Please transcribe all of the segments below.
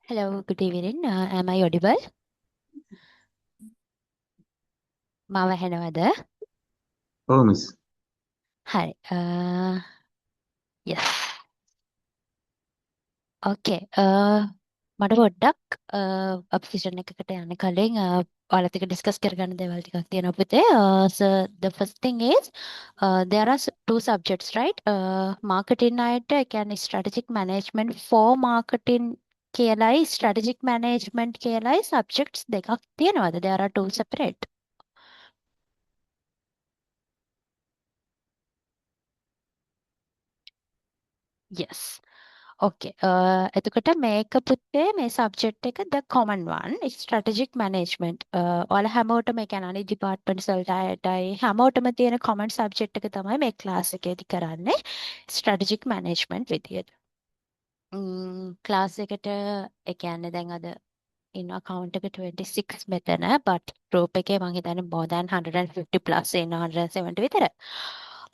Hello, good evening. Am I audible? මාව ඇහෙනවද? ඔව් miss. හරි. yes. Okay. මට පොඩ්ඩක් අපි සෙෂන් එකකට යන්න කලින් ඔයාලත් එක්ක ඩිස්කස් කරගන්න දේවල් ටිකක් තියෙනවා පුතේ. So the first thing is there are two subjects, right? Marketing අයට ඒ කියන්නේ strategic management for marketing කියලායි strategic management කියලායි subjects දෙකක් තියෙනවද? There are two separate. Yes. Okay. එතකොට මේක පුතේ මේ subject එක the common one is strategic management. ඔයාලා හැමෝටම ඒ කියන්නේ අනිත් departments වලට අයටයි හැමෝටම තියෙන common subject එක තමයි මේ class එකේදී කරන්නේ strategic management විදියට. class එකට ඒ කියන්නේ දැන් අද in account එක 26 මෙතන but group එකේ මං හිතන්නේ more than 150 plus in 170 විතර.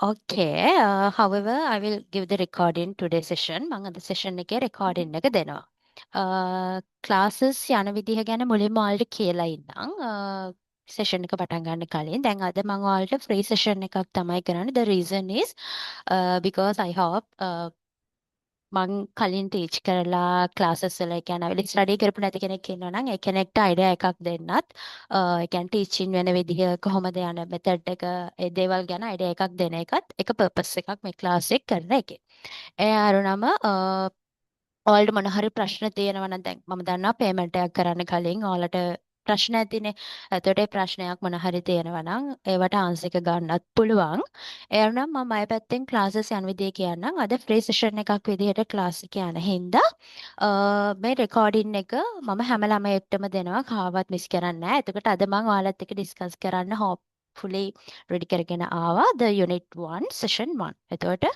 Okay, however, I will give the recording today session. මම අද session එකේ recording එක දෙනවා. classes යන විදිහ ගැන මුලින්ම ඔයාලට කියලා ඉන්නම්. session එක පටන් ගන්න කලින් දැන් අද මම ඔයාලට free session එකක් තමයි කරන්නේ. The reason is because I hope මං කලින් ටීච් කරලා ක්ලාසස් වල ඒ කියන්නේ අවිලි ස්ටඩි කරපු නැති කෙනෙක් ඉන්නවා නම් ඒ කෙනෙක්ට අයිඩියා එකක් දෙන්නත් ඒ කියන්නේ ටීචින් වෙන විදිහ කොහොමද යන මෙතඩ් එක ඒ දේවල් ගැන අයිඩියා එකක් දෙන එකත් එක පර්පස් එකක් මේ ක්ලාස් එක කරන එකේ. ඒ අරුණම ඔයාලට මොන හරි ප්‍රශ්න තියෙනවා නම් දැන් මම දන්නවා පේමන්ට් එකක් කරන්න කලින් ඔයාලට ප්‍රශ්න ඇතිනේ. එතකොට ඒ ප්‍රශ්නයක් මොන හරි තියෙනවා නම් ඒවට ආන්සර් එක ගන්නත් පුළුවන්. ඒ වුණාම මම අය පැත්තෙන් ක්ලාසස් යන විදිය කියන්නම්. අද ෆ්‍රී සෙෂන් එකක් විදිහට ක්ලාස් එක යන හින්දා මේ රෙකෝඩින් එක මම හැම ළමයෙක්ටම දෙනවා. කාවත් මිස් කරන්නේ නැහැ. එතකොට අද මම ඔයාලත් එක්ක ඩිස්කස් කරන්න hopefully ready කරගෙන ආවා the unit 1 session 1. එතකොට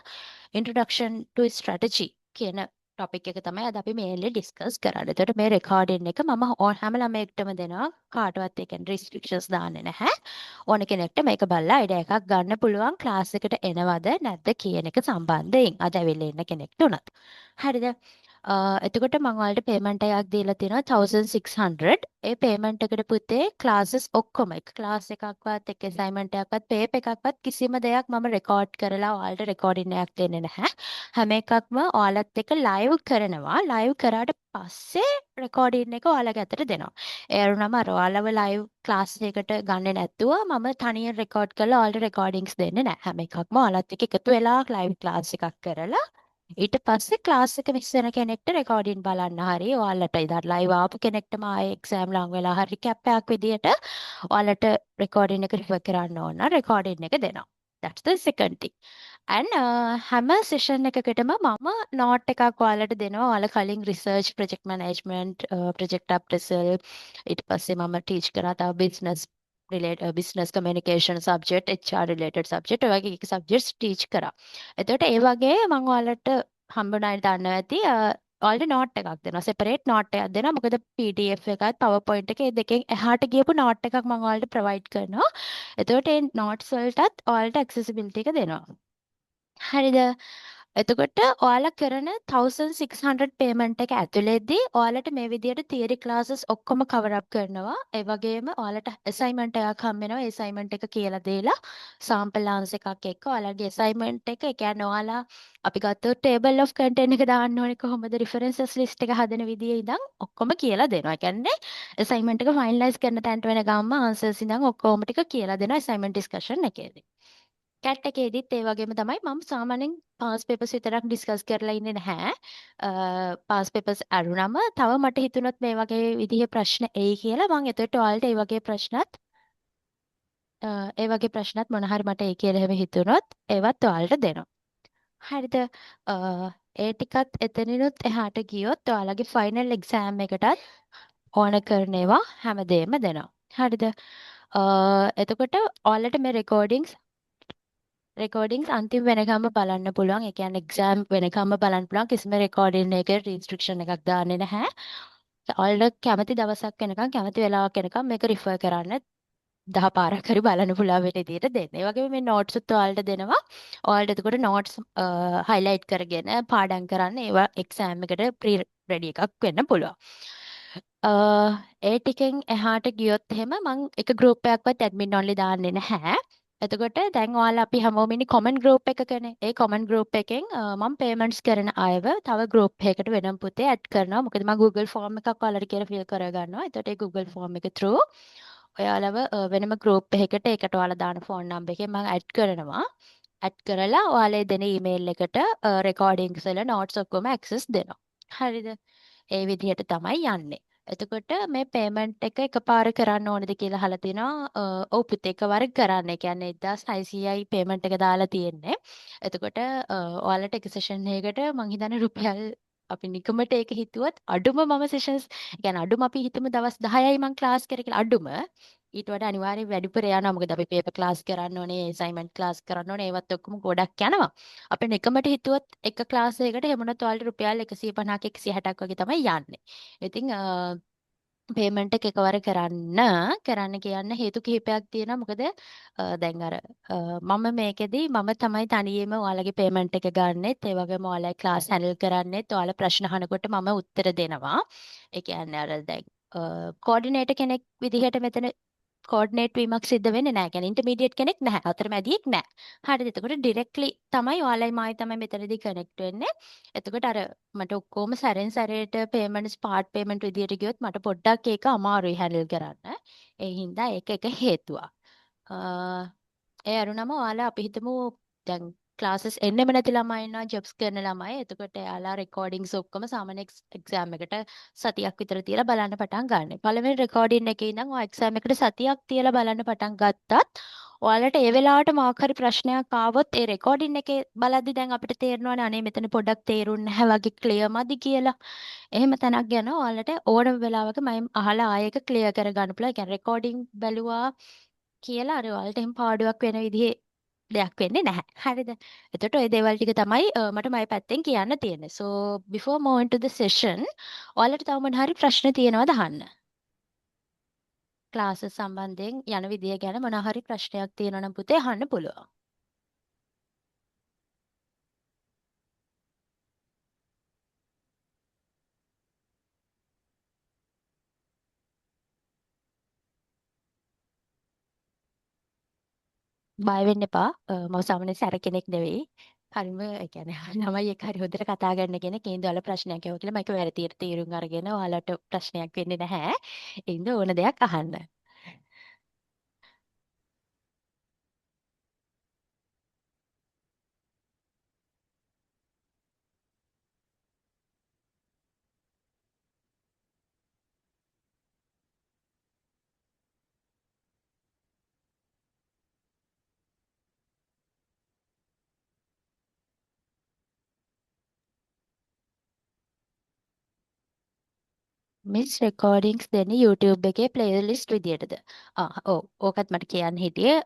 introduction to strategy කියන ටොපික් එක තමයි අද අපි මේන්ලි ඩිස්කස් කරන්නේ. එතකොට මේ රෙකෝඩින් එක මම හැම ළමයෙක්ටම දෙනවා. කාටවත් ඒ කියන්නේ රිස්ට්‍රික්ෂන්ස් දාන්නේ නැහැ. ඕන කෙනෙක්ට මේක බලලා අයිඩියා එකක් ගන්න පුළුවන් ක්ලාස් එකට එනවද නැද්ද කියන එක සම්බන්ධයෙන්. අද ඇවිල්ලා ඉන්න කෙනෙක්ට උනත්. හරිද? එතකොට මම ඔයාලට පේමන්ට් එකක් දීලා තියෙනවා 1600. ඒ පේමන්ට් එකට පුතේ ක්ලාසස් ඔක්කොම එක ක්ලාස් එකක්වත් එක අසයින්මන්ට් එකක්වත් පේපර් එකක්වත් කිසිම දෙයක් මම රෙකෝඩ් කරලා ඔයාලට රෙකෝඩින් එකක් දෙන්නේ නැහැ. හැම එකක්ම ඔයාලත් එක්ක ලයිව් කරනවා. ලයිව් කරාට පස්සේ රෙකෝඩින් එක ඔයාලගේ අතට දෙනවා. ඒ වුණාම අර ඔයාලව ලයිව් ක්ලාස් එකකට ගන්නෙ නැතුව මම තනියෙන් රෙකෝඩ් කරලා ඔයාලට රෙකෝඩින්ග්ස් දෙන්නේ නැහැ. හැම එකක්ම ඔයාලත් එක්ක එකතු වෙලා ලයිව් ක්ලාස් එකක් කරලා ඊට පස්සේ ක්ලාස් එක මිස් වෙන කෙනෙක්ට රෙකෝඩින් බලන්න හරි ඔයාලට ඉතින් ලයිව් ආපු කෙනෙක්ටම ආයේ එක්සෑම් ලඟ වෙලා හරි කැප් එකක් විදියට ඔයාලට රෙකෝඩින් එක රිෆර් කරන්න ඕන නම් රෙකෝඩින් එක දෙනවා. That's the second thing. and හැම සෙෂන් එකකටම මම නෝට් එකක් ඔයාලට දෙනවා. ඔයාලා කලින් රිසර්ච් ප්‍රොජෙක්ට් මැනේජ්මන්ට් ප්‍රොජෙක්ට් අප්‍රසල් ඊට පස්සේ මම ටීච් කරා තව business business communication subject, HR related subject ඔය වගේ එක subjects teach කරා. එතකොට ඒ වගේ මම ඔයාලට හම්බුනාට දන්නවා ඇති ඔයාලට නෝට් එකක් දෙනවා. separate නෝට් එකක් දෙනවා. මොකද PDF එකත් PowerPoint එකේ දෙකෙන් එහාට ගියපු නෝට් එකක් මම ඔයාලට provide කරනවා. එතකොට ඒ notes වලටත් ඔයාලට accessibility එක දෙනවා. හරිද? එතකොට ඔයාලා කරන 1600 payment එක ඇතුළේදී ඔයාලට මේ විදිහට theory classes ඔක්කොම cover up කරනවා. ඒ වගේම ඔයාලට assignment එකක් හම්බ වෙනවා. ඒ assignment එක කියලා දීලා sample answer එකක් එක්ක ඔයාලගේ assignment එක ඒ කියන්නේ ඔයාලා අපි ගත්තොත් table of content එක දාන්න ඕනේ කොහොමද references list එක හදන විදිය ඉඳන් ඔක්කොම කියලා දෙනවා. ඒ කියන්නේ assignment එක finalize කරන තැනට වෙන ගාම answers ඉඳන් ඔක්කොම ටික කියලා දෙනවා assignment discussion එකේදී. කැට් එකේදීත් ඒ වගේම තමයි මම සාමාන්‍යයෙන් පාස් පේපර්ස් විතරක් ඩිස්කස් කරලා ඉන්නේ නැහැ. පාස් පේපර්ස් අරුණම තව මට හිතුණොත් මේ වගේ විදිහේ ප්‍රශ්න එයි කියලා මම එතකොට ඔයාලට ඒ වගේ ප්‍රශ්නත් මොන හරි මට එයි කියලා එහෙම හිතුණොත් ඒවත් ඔයාලට දෙනවා. හරිද? ඒ ටිකත් එතනිනුත් එහාට ගියොත් ඔයාලගේ ෆයිනල් එක්සෑම් එකටත් ඕන කරන ඒවා හැමදේම දෙනවා. හරිද? එතකොට ඔයාලට මේ රෙකෝඩින්ග්ස් අන්තිම වෙනකම්ම බලන්න පුළුවන්. ඒ කියන්නේ එක්සෑම් වෙනකම්ම බලන්න පුළුවන්. කිසිම රෙකෝඩින් එකේ රිස්ට්‍රික්ෂන් එකක් දාන්නේ නැහැ. ඔයාලට කැමති දවසක් වෙනකම් කැමති වෙලාවක් වෙනකම් මේක රිෆර් කරන්න 10 පාරක් හරි බලන්න පුළුවන් වෙන විදිහට දෙන්න. ඒ වගේම මේ නෝට්ස් උත් ඔයාලට දෙනවා. ඔයාලට එතකොට නෝට්ස් highlight කරගෙන පාඩම් කරන්න ඒවා එක්සෑම් එකට ප්‍රී රෙඩි එකක් වෙන්න පුළුවන්. අ, ඒ ටිකෙන් එහාට ගියොත් එහෙම මම එක ගෲප් එකක්වත් ඇඩ්මින් ඔන්ලි දාන්නේ නැහැ. එතකොට දැන් ඔයාලා අපි හැමෝම ඉන්නේ කොමන් ගෲප් එකකනේ. ඒ කොමන් ගෲප් එකෙන් මම පේමන්ට්ස් කරන අයව තව ගෲප් එකකට වෙනම පුතේ ඇඩ් කරනවා. මොකද මම Google ෆෝම් එකක් ඔයාලට කියලා ෆිල් කරගන්නවා. එතකොට ඒ Google ෆෝම් එක through ඔයාලව වෙනම ගෲප් එකකට ඒකට ඔයාලා දාන ෆෝන් නම්බර් එකෙන් මම ඇඩ් කරනවා. ඇඩ් කරලා ඔයාලා දෙන ඊමේල් එකට රෙකෝඩින්ග්ස් වල නෝට්ස් ඔක්කොම ඇක්සස් දෙනවා. හරිද? ඒ විදිහට තමයි යන්නේ. එතකොට මේ පේමන්ට් එක එකපාර කරන්න ඕනද කියලා අහලා තිනවා. ඔව් පුතේ එකවර කරන්න. ඒ කියන්නේ 1600යි පේමන්ට් එක දාලා තියෙන්නේ. එතකොට ඔයාලට එක සෙෂන් එකකට මං හිතන්නේ රුපියල් අපි නිකමට ඒක හිතුවත් අඩුම මම සෙෂන්ස් කියන්නේ අඩුම අපි හිතමු දවස් 10යි මං ක්ලාස් කරේ කියලා අඩුම ඊට වඩා අනිවාර්යයෙන් වැඩිපුර යනවා මොකද අපි පේපර් ක්ලාස් කරන්න ඕනේ ඇසයින්මන්ට් ක්ලාස් කරන්න ඕනේ ඒවත් ඔක්කොම ගොඩක් යනවා අපි නිකමට හිතුවත් එක ක්ලාස් එකකට එහෙමනොත් ඔයාලට රුපියල් 150ක 160ක් වගේ තමයි යන්නේ. ඉතින් පේමන්ට් එක එකවර කරන්න කියන්න හේතු කිහිපයක් තියෙනවා. මොකද දැන් අර මම මේකෙදි මම තමයි තනියම ඔයාලගේ පේමන්ට් එක ගන්නෙත් ඒ වගේම ඔයාලගේ ක්ලාස් හැන්ඩල් කරන්නෙත් ඔයාලා ප්‍රශ්න අහනකොට මම උත්තර දෙනවා. ඒ කියන්නේ අර දැන් කෝඩිනේටර් කෙනෙක් විදිහට මෙතන කෝඩිනේට් වීමක් සිද්ධ වෙන්නේ නැහැ. කියන්නේ ඉන්ටර්මීඩියට් කෙනෙක් නැහැ. අතරමැදියෙක් නැහැ. හරිද? එතකොට ඩිරෙක්ට්ලි තමයි ඔයාලයි මායි තමයි මෙතනදී කනෙක්ට් වෙන්නේ. එතකොට අර මට ඔක්කොම සැරෙන් සැරේට පේමන්ට්ස් පාර්ට් පේමන්ට් විදියට ගියොත් මට පොඩ්ඩක් ඒක අමාරුයි හැන්ඩල් කරන්න. ඒ හින්දා ඒක එක හේතුවක්. ඒ අරුණම ඔයාලා අපි හිතමු දැන් ක්ලාසස් එන්නෙම නැති ළමයි ඉන්නවා ජොබ්ස් කරන ළමයි. එතකොට එයාලා රෙකෝඩින්ග්ස් ඔක්කොම සාමාන්‍ය එක්සෑම් එකට සතියක් විතර තියලා බලන්න පටන් ගන්න. පළවෙනි රෙකෝඩින් එකේ ඉඳන් ඔය එක්සෑම් එකට සතියක් තියලා බලන්න පටන් ගත්තත් ඔයාලට ඒ වෙලාවට මොකක් හරි ප්‍රශ්නයක් ආවොත් ඒ රෙකෝඩින් එකේ බලද්දි දැන් අපිට තේරෙනවානේ අනේ මෙතන පොඩ්ඩක් තේරුන්නේ නැහැ වගේ ක්ලියර් මදි කියලා. එහෙම තැනක් ගැන ඔයාලට ඕනම වෙලාවක මම අහලා ආයෙක ක්ලියර් කරගන්න පුළුවන්. ඒ කියන්නේ රෙකෝඩින් බැලුවා කියලා අර ඔයාලට එහෙම පාඩුවක් වෙන විදිහේ දෙයක් වෙන්නේ නැහැ. හරිද? එතකොට ওই දේවල් ටික තමයි මට මගේ පැත්තෙන් කියන්න තියෙන්නේ. So before moving to the session ඔයාලට තව මොන හරි ප්‍රශ්න තියෙනවද අහන්න? ක්ලාසස් සම්බන්ධයෙන් යන විදිය ගැන මොන හරි ප්‍රශ්නයක් තියෙනවා නම් පුතේ අහන්න පුළුවන්. බය වෙන්න එපා. මම සාමාන්‍යයෙන් සැර කෙනෙක් නෙවෙයි. හරිම ඒ කියන්නේ ළමයි එක්ක හරි හොඳට කතා කරන කෙනෙක්. ඒ හින්දා ඔයාලා ප්‍රශ්නයක් අහුවා කියලා මම ඒක වැරදියට තීරුම් අරගෙන ඔයාලට ප්‍රශ්නයක් වෙන්නේ නැහැ. ඒ හින්දා ඕන දෙයක් අහන්න. මිස් රෙකෝඩින්ග්ස් දෙන්නේ YouTube එකේ ප්ලේලිස්ට් විදියටද? ඔව්. ඕකත් මට කියන්න හිටියේ.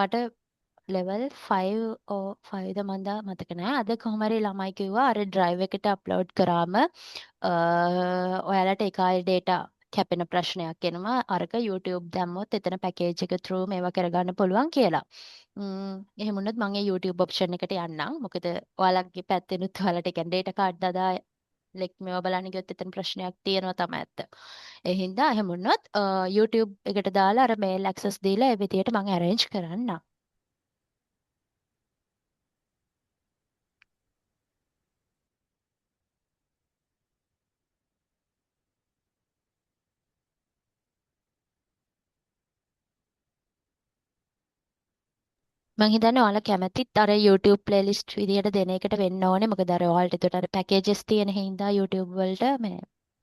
මට ලෙවල් 5 5ද මන්ද මතක නෑ. අද කොහොම හරි ළමයි කිව්වා අර ඩ්‍රයිව් එකට අප්ලෝඩ් කරාම ඔයාලට ඒකායි data කැපෙන ප්‍රශ්නයක් එනවා. අරක YouTube දැම්මොත් එතන පැකේජ් එක through මේවා කරගන්න පුළුවන් කියලා. එහෙම වුණොත් මම ඒ YouTube ඔප්ෂන් එකට යන්නම්. මොකද ඔයාලගේ පැත්තෙනුත් ඔයාලට ඒ කියන්නේ data card දදා ලෙක් මේවා බලන්න ගියොත් එතන ප්‍රශ්නයක් තියෙනවා තමයි ඇත්ත. ඒ හින්දා එහෙම වුණොත් YouTube එකට දාලා අර මේල් ඇක්සස් දීලා ඒ විදියට මම arrange කරන්නම්. මං හිතන්නේ ඔයාලා කැමතිත් අර YouTube playlist විදියට දෙන එකට වෙන්න ඕනේ. මොකද අර ඔයාලට එතකොට අර packages තියෙන හින්දා YouTube වලට මේ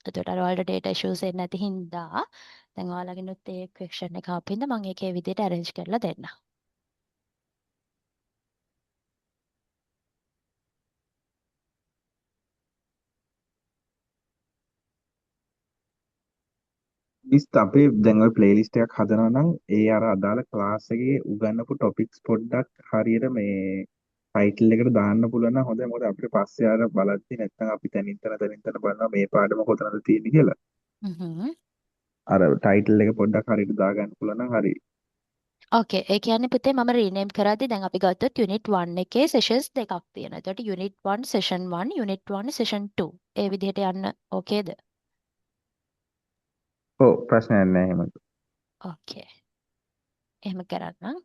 එතකොට අර ඔයාලට data issues එන්නේ නැති හින්දා දැන් ඔයාලගෙනුත් ඒ question එක ආපු හින්දා මම ඒකේ විදියට arrange කරලා දෙන්නම්. මිස් අපේ දැන් ඔය ප්ලේලිස්ට් එකක් හදනවා නම් ඒ අර අදාළ ක්ලාස් එකේ උගන්වපු ටොපික්ස් පොඩ්ඩක් හරියට මේ ටයිටල් එකට දාන්න පුළුවන් නම් හොඳයි. මොකද අපිට පස්සේ ආර බලද්දි නැත්නම් අපි තනින් තන බලනවා මේ පාඩම කොතනද තියෙන්නේ කියලා. හ්ම්. අර ටයිටල් එක පොඩ්ඩක් හරියට දාගන්න පුළුවන් නම් හරි. ඕකේ ඒ කියන්නේ පුතේ මම රීනේම් කරද්දි දැන් අපි ගත්තොත් යුනිට් 1 එකේ සෙෂන්ස් දෙකක් තියෙනවා. එතකොට යුනිට් 1 සෙෂන් 1 යුනිට් 1 සෙෂන් 2 ඒ විදිහට යන්න ඕකේද? ඔව් ප්‍රශ්නයක් නැහැ එහෙම. ඕකේ එහෙම කරන්න.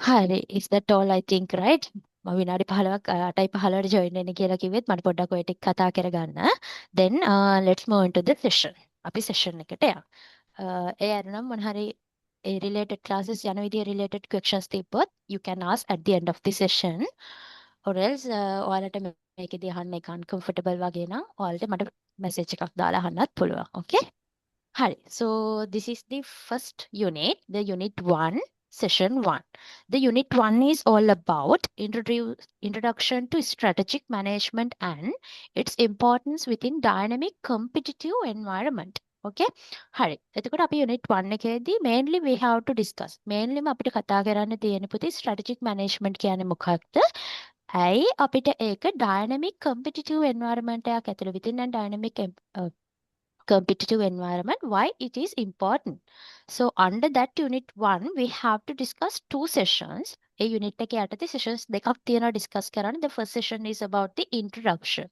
හරි is that all I think right? මම විනාඩි 15ක් 8යි 15ට join වෙන්න කියලා කිව්වෙත් මට පොඩ්ඩක් ඔය ටික කතා කරගන්න. Then let's move into the session. අපි session එකට යමු. ඒ අරනම් මොන හරි ඒ related classes යන විදිය related questions තිබ්බොත් you can ask at the end of the session or else ඔයාලට මේකෙදී අහන්න එක uncomfortable වගේ නම් ඔයාලට මට message එකක් දාලා අහන්නත් පුළුවන්. Okay? Hi, so this is the first unit, the unit 1, session 1. The unit 1 is all about introduction to strategic management and its importance within dynamic competitive environment. Okay? හරි. එතකොට අපි unit 1 එකේදී mainly we have to discuss. Mainly අපිට කතා කරන්න තියෙන පුතේ strategic management කියන්නේ මොකක්ද? ඇයි අපිට ඒක dynamic competitive environment එකක් ඇතුළේ within a dynamic competitive environment, why it is important. So under that unit 1 we have to discuss two sessions. A unit එකේ යටතේ sessions දෙකක් තියෙනවා discuss කරන්න. The first session is about the introduction.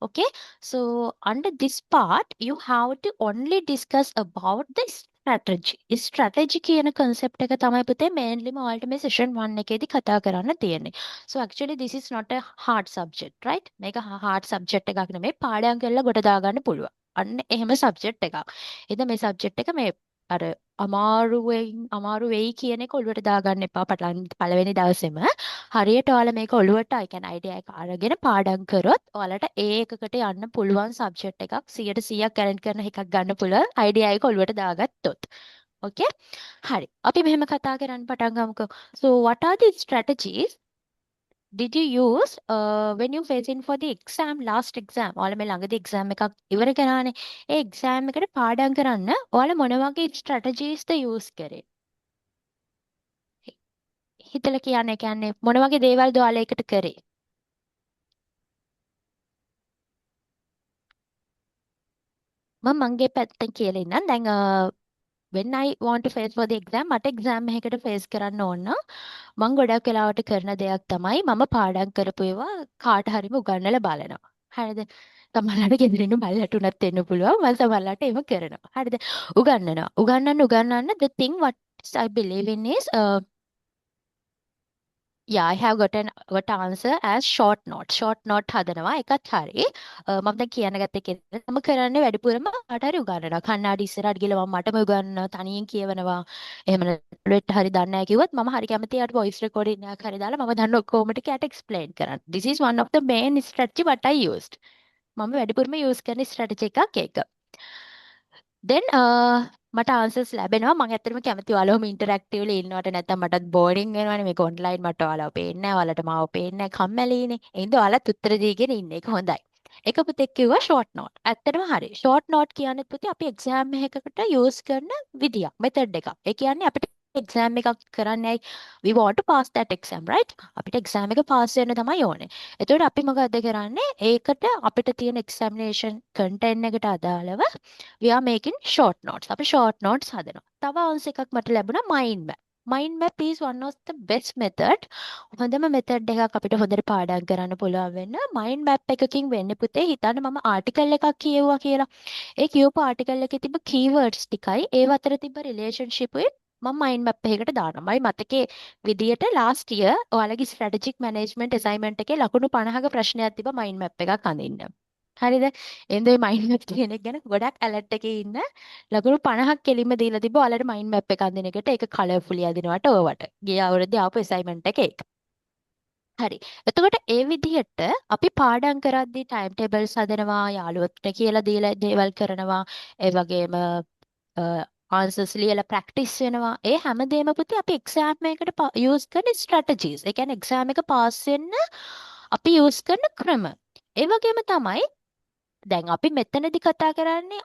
Okay, so under this part you have to only discuss about the strategy. Strategy කියන concept එක තමයි පුතේ mainly ඔයාලට මේ session 1 එකේදී කතා කරන්න තියෙන්නේ. So actually this is not a hard subject, right? මේක hard subject එකක් නෙමෙයි, පාඩම් කරලා කොට දාගන්න පුළුවන්. අන්න එහෙම සබ්ජෙක්ට් එකක්. ඉතින් මේ සබ්ජෙක්ට් එක මේ අර අමාරු වෙයි කියන එක ඔළුවට දාගන්න එපා පළවෙනි දවසේම. හරියට ඔයාලා මේක ඔළුවට I can idea එක අරගෙන පාඩම් කරොත් ඔයාලට ඒ එකකට යන්න පුළුවන් සබ්ජෙක්ට් එකක් 100%ක් ගැරන්ටි කරන එකක් ගන්න පුළුවන් idea එක ඔළුවට දාගත්තොත්. Okay? හරි. අපි මෙහෙම කතා කරන්න පටන් ගමුකෝ. So what are the strategies did you use when you facing for the exam last exam? ඔයාලා මේ ළඟදී exam එකක් ඉවර කරානේ. ඒ exam එකට පාඩම් කරන්න ඔයාලා මොන වගේ strategies ද use කරේ? හිතලා කියන්නේ කියන්නේ මොන වගේ දේවල්ද ඔයාලා ඒකට කරේ? මම මගේ පැත්තෙන් කියලා ඉන්නම්. දැන් when I want to face for the exam මට exam එකකට face කරන්න ඕන නම් මම ගොඩක් වෙලාවට කරන දෙයක් තමයි මම පාඩම් කරපු ඒවා කාට හරිම උගන්වලා බලනවා. හරිද? සමහරවිට ගෙදරින් බල්ලට උනත් වෙන්න පුළුවන්. මම සමහරවිට එහෙම කරනවා. හරිද? උගන්වනවා. උගන්වන්න the thing what I believe in is yeah, I have got answer as short note. Short note හදනවා එකත් හරි. මම දැන් කියන්න ගත්ත එක මම කරන්නේ වැඩිපුරම කාට හරි උගන්වනවා. කන්නාඩි ඉස්සරහට ගිහලා මම මටම උගන්වනවා, තනියෙන් කියවනවා. එහෙම නැත්නම් හරි දන්නේ නැහැ කිව්වොත් මම හරි කැමතියි යාට voice recording එකක් හරි දාලා මම දන්න ඔක්කොම ටික යාට explain කරන්න. This is one of the main strategy what I used. මම වැඩිපුරම use කරන strategy එකක් ඒක. then මට answers ලැබෙනවා. මම ඇත්තටම කැමති ඔයාලවම interactively ඉන්නවට නැත්නම් මටත් boring වෙනවනේ මේක online මට ඔයාලව පේන්නේ නැහැ. ඔයාලට මාව පේන්නේ නැහැ. කම්මැලිනේ. ඒ හින්දා ඔයාලත් උත්තර දීගෙන ඉන්න එක හොඳයි. එක පුතෙක් කිව්වා short note. ඇත්තටම හරි. short note කියන්නේ පුතේ අපි exam එකකට use කරන විදියක්, method එකක්. ඒ කියන්නේ අපිට exam එකක් කරන්නේ we want to pass that exam, right? අපිට exam එක pass වෙන්න තමයි ඕනේ. එතකොට අපි මොකද්ද කරන්නේ? ඒකට අපිට තියෙන examination content එකට අදාළව we are making short notes. අපි short notes හදනවා. තව answer එකක් මට ලැබුණා mind map. Mind map is one of the best method. හොඳම method එකක් අපිට හොඳට පාඩම් කරන්න පුළුවන් වෙන්න. mind map එකකින් වෙන්නේ පුතේ හිතන්න මම article එකක් කියවුවා කියලා. ඒ කියවපු article එකේ තිබ්බ keywords ටිකයි ඒව අතර තිබ්බ relationship උයි මම mind map එකකට දානවා. මයි මතකේ විදියට last year ඔයාලගේ strategic management assignment එකේ ලකුණු 50ක ප්‍රශ්නයක් තිබ්බ mind map එකක් අඳින්න. හරිද? එහෙනම් මේ mind map කියන එක ගැන ගොඩක් alert එකේ ඉන්න ලකුණු 50ක් කෙලින්ම දීලා තිබ්බ ඔයාලට mind map එක අඳින එකට ඒක colourfully අඳිනවට ඕවට. ගිය අවුරුද්දේ ආපු assignment එකේ ඒක. හරි. එතකොට ඒ විදිහට අපි පාඩම් කරද්දී ටයිම් ටේබල්ස් හදනවා, යාළුවොත් කියලා දීලා දේවල් කරනවා, ඒ වගේම ආන්සර්ස් ලියලා ප්‍රැක්ටිස් වෙනවා. ඒ හැමදේම පුතේ අපි එක්සෑම් එකකට යූස් කරන ස්ට්‍රැටජිස්. ඒ කියන්නේ එක්සෑම් එක පාස් වෙන්න අපි යූස් කරන ක්‍රම. ඒ වගේම තමයි දැන් අපි මෙතනදී කතා කරන්නේ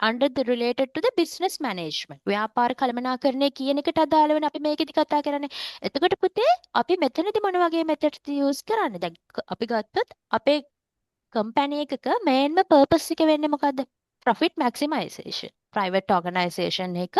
under the related to the business management. ව්‍යාපාර කළමනාකරණය කියන එකට අදාළ වෙන අපි මේකෙදි කතා කරන්නේ. එතකොට පුතේ අපි මෙතනදි මොන වගේ මෙතඩ්ස් use කරන්නේ? දැන් අපි ගත්තොත් අපේ කම්පැනි එකක මේන්ම පර්පස් එක වෙන්නේ මොකද්ද? profit maximization. private organization එක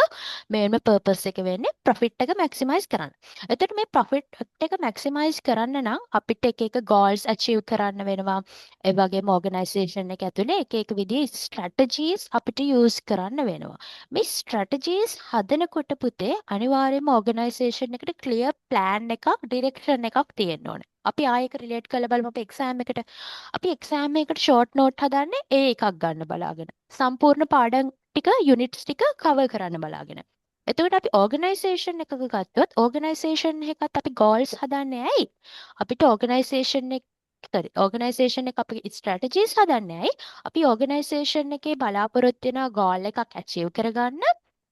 මේන්ම purpose එක වෙන්නේ profit එක maximize කරන්න. එතකොට මේ profit එක maximize කරන්න නම් අපිට එක එක goals achieve කරන්න වෙනවා. ඒ වගේම organization එක ඇතුලේ එක එක විදිහේ strategies අපිට use කරන්න වෙනවා. මේ strategies හදනකොට පුතේ අනිවාර්යයෙන්ම organization එකට clear plan එකක් direction එකක් තියෙන්න ඕනේ. අපි ආයෙක relate කරලා බලමු අපේ exam එකට. අපි එක්සෑම් එකකට ෂෝට් නෝට් හදන්නේ ඒ එකක් ගන්න බලාගෙන. සම්පූර්ණ පාඩම් ටික යුනිට්ස් ටික කවර් කරන්න බලාගෙන. එතකොට අපි ඕගනයිසේෂන් එකක ගත්තොත් ඕගනයිසේෂන් එකත් අපි ගෝල්ස් හදන්නේ ඇයි? අපිට ඕගනයිසේෂන් එක අපි ස්ට්‍රැටජීස් හදන්නේ ඇයි? අපි ඕගනයිසේෂන් එකේ බලාපොරොත්තු වෙන ගෝල් එකක් ඇචීව් කරගන්න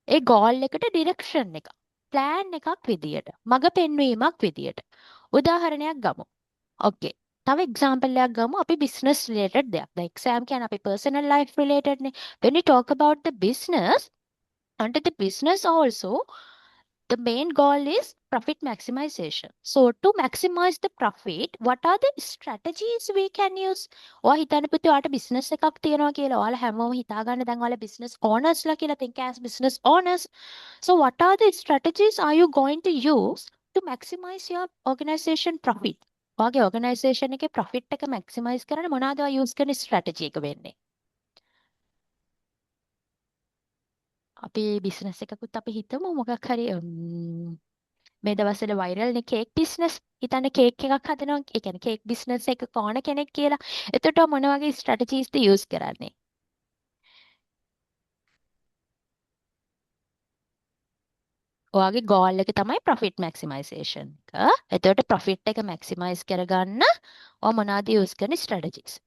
ඒ ගෝල් එකට ඩිරෙක්ෂන් එක ප්ලෑන් එකක් විදියට මඟ පෙන්වීමක් විදියට උදාහරණයක් ගමු. ඕකේ. තව එක්සාම්පල් එකක් ගමු අපි business related දෙයක්. දැන් exam කියන්නේ අපි personal life related නේ. When we talk about the business, under the business also, the main goal is profit maximization. So to maximize the profit, what are the strategies we can use? ඔයා හිතන්න පුතේ ඔයාට business එකක් තියෙනවා කියලා. ඔයාලා හැමෝම හිතාගන්න දැන් ඔයාලා business owners ලා කියලා think as business owners. So what are the strategies are you going to use to maximize your organization profit? ඔයාගේ organization එකේ profit එක maximize කරන්න මොනවාද ඔයා use කරන strategy එක වෙන්නේ? අපි business එකකුත් අපි හිතමු මොකක් හරි මේ දවස්වල viral නේ cake business. හිතන්න cake එකක් හදනවා. ඒ කියන්නේ cake business එක කෝන කෙනෙක් කියලා. එතකොට මොන වගේ strategies ද use කරන්නේ? ඔයාගේ goal එක තමයි profit maximization එක. එතකොට profit එක maximize කරගන්න ඔයා මොනවද use කරන strategies?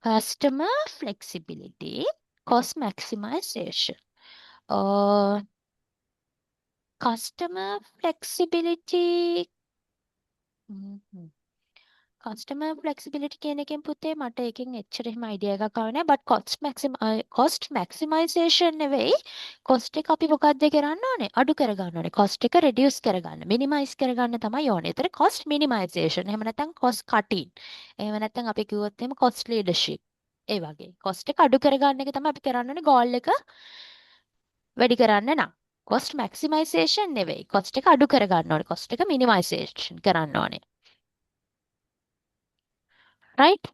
Customer flexibility, cost maximization. Customer flexibility. Customer flexibility කියන එකෙන් පුතේ මට එකෙන් එච්චර එහෙම අයිඩියා එකක් ආවේ නැහැ. බට් cost maximization නෙවෙයි. cost එක අපි මොකද්ද කරන්න ඕනේ? අඩු කරගන්න ඕනේ. cost එක reduce කරගන්න, minimize කරගන්න තමයි ඕනේ. ඒතර cost minimization. එහෙම නැත්නම් cost cutting. එහෙම නැත්නම් අපි කිව්වොත් එහෙම cost leadership. ඒ වගේ. cost එක අඩු කරගන්න එක තමයි අපි කරන්න ඕනේ goal එක වැඩි කරන්න නම්. cost maximization නෙවෙයි. cost එක අඩු කරගන්න ඕනේ. cost එක minimization කරන්න ඕනේ. right?